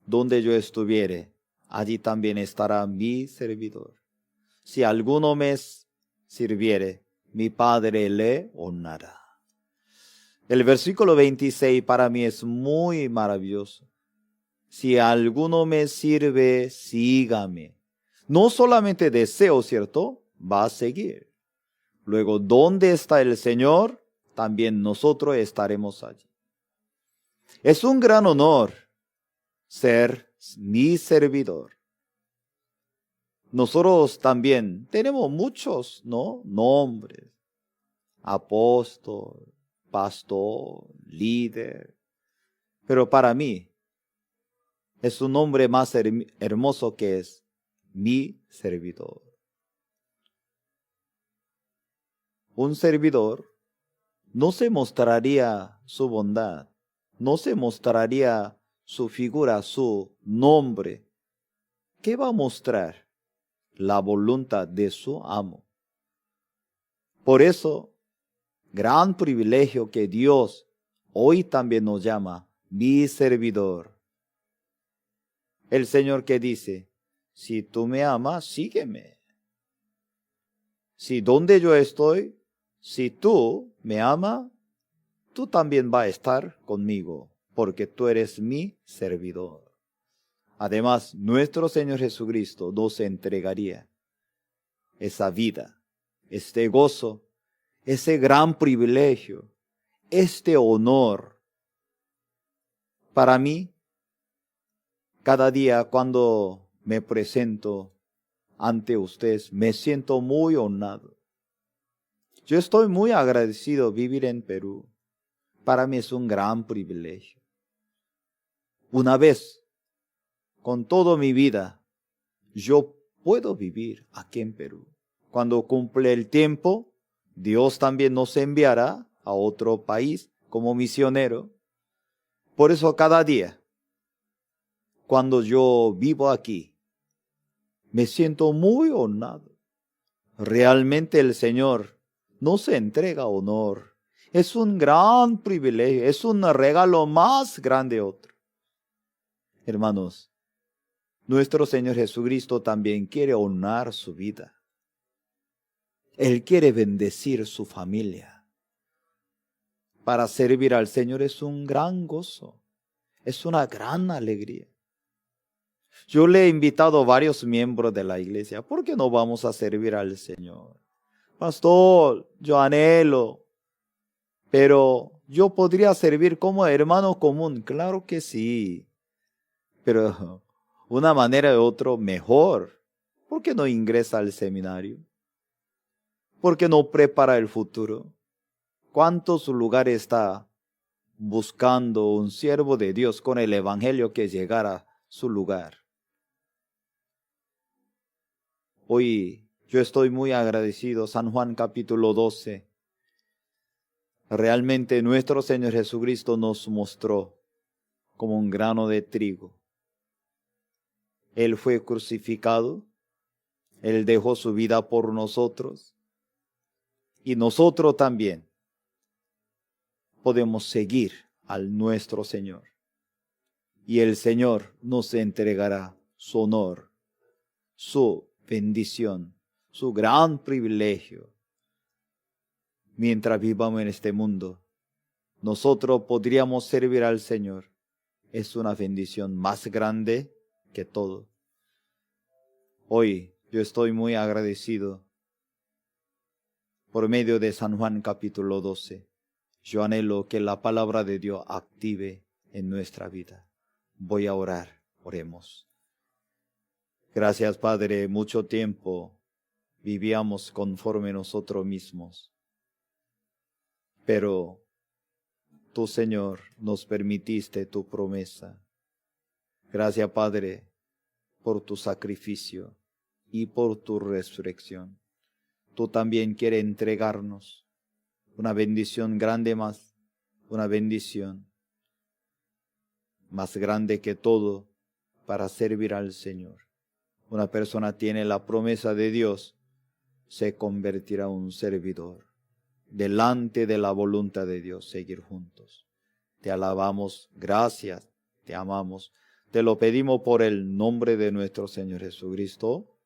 Donde yo estuviere, allí también estará mi servidor. Si alguno me sirviere, mi Padre le honrará. El versículo 26 para mí es muy maravilloso. Si alguno me sirve, sígame. No solamente deseo, ¿cierto? Va a seguir. Luego, ¿dónde está el Señor? También nosotros estaremos allí. Es un gran honor ser mi servidor. Nosotros también tenemos muchos, nombres. Apóstol, pastor, líder. Pero para mí es un nombre más hermoso que es mi servidor. Un servidor no se mostraría su bondad, no se mostraría su figura, su nombre, ¿qué va a mostrar? La voluntad de su amo. Por eso, gran privilegio que Dios hoy también nos llama mi servidor. El Señor que dice, si tú me amas, sígueme. Si donde yo estoy, si tú me amas, tú también vas a estar conmigo, porque tú eres mi servidor. Además, nuestro Señor Jesucristo nos entregaría esa vida, este gozo, ese gran privilegio, este honor. Para mí, cada día cuando me presento ante ustedes, me siento muy honrado. Yo estoy muy agradecido de vivir en Perú. Para mí es un gran privilegio. Una vez, con toda mi vida, yo puedo vivir aquí en Perú. Cuando cumple el tiempo, Dios también nos enviará a otro país como misionero. Por eso cada día, cuando yo vivo aquí, me siento muy honrado. Realmente el Señor nos entrega honor. Es un gran privilegio, es un regalo más grande otro. Hermanos, nuestro Señor Jesucristo también quiere honrar su vida. Él quiere bendecir su familia. Para servir al Señor es un gran gozo, es una gran alegría. Yo le he invitado a varios miembros de la iglesia, ¿por qué no vamos a servir al Señor? Pastor, yo anhelo, pero yo podría servir como hermano común. Claro que sí, pero una manera u otra mejor. ¿Por qué no ingresa al seminario? ¿Por qué no prepara el futuro? ¿Cuántos lugares está buscando un siervo de Dios con el evangelio que llegara a su lugar? Hoy yo estoy muy agradecido. San Juan capítulo 12. Realmente nuestro Señor Jesucristo nos mostró como un grano de trigo. Él fue crucificado. Él dejó su vida por nosotros. Y nosotros también podemos seguir al nuestro Señor. Y el Señor nos entregará su honor, su bendición, su gran privilegio. Mientras vivamos en este mundo, nosotros podríamos servir al Señor. Es una bendición más grande que todo. Hoy yo estoy muy agradecido por medio de San Juan capítulo 12. Yo anhelo que la palabra de Dios active en nuestra vida. Voy a orar, oremos. Gracias, Padre, mucho tiempo vivíamos conforme nosotros mismos. Pero tú, Señor, nos permitiste tu promesa. Gracias, Padre, por tu sacrificio y por tu resurrección. Tú también quieres entregarnos una bendición grande más, una bendición más grande que todo para servir al Señor. Una persona tiene la promesa de Dios, se convertirá en un servidor. Delante de la voluntad de Dios, seguir juntos. Te alabamos, gracias, te amamos. Te lo pedimos por el nombre de nuestro Señor Jesucristo.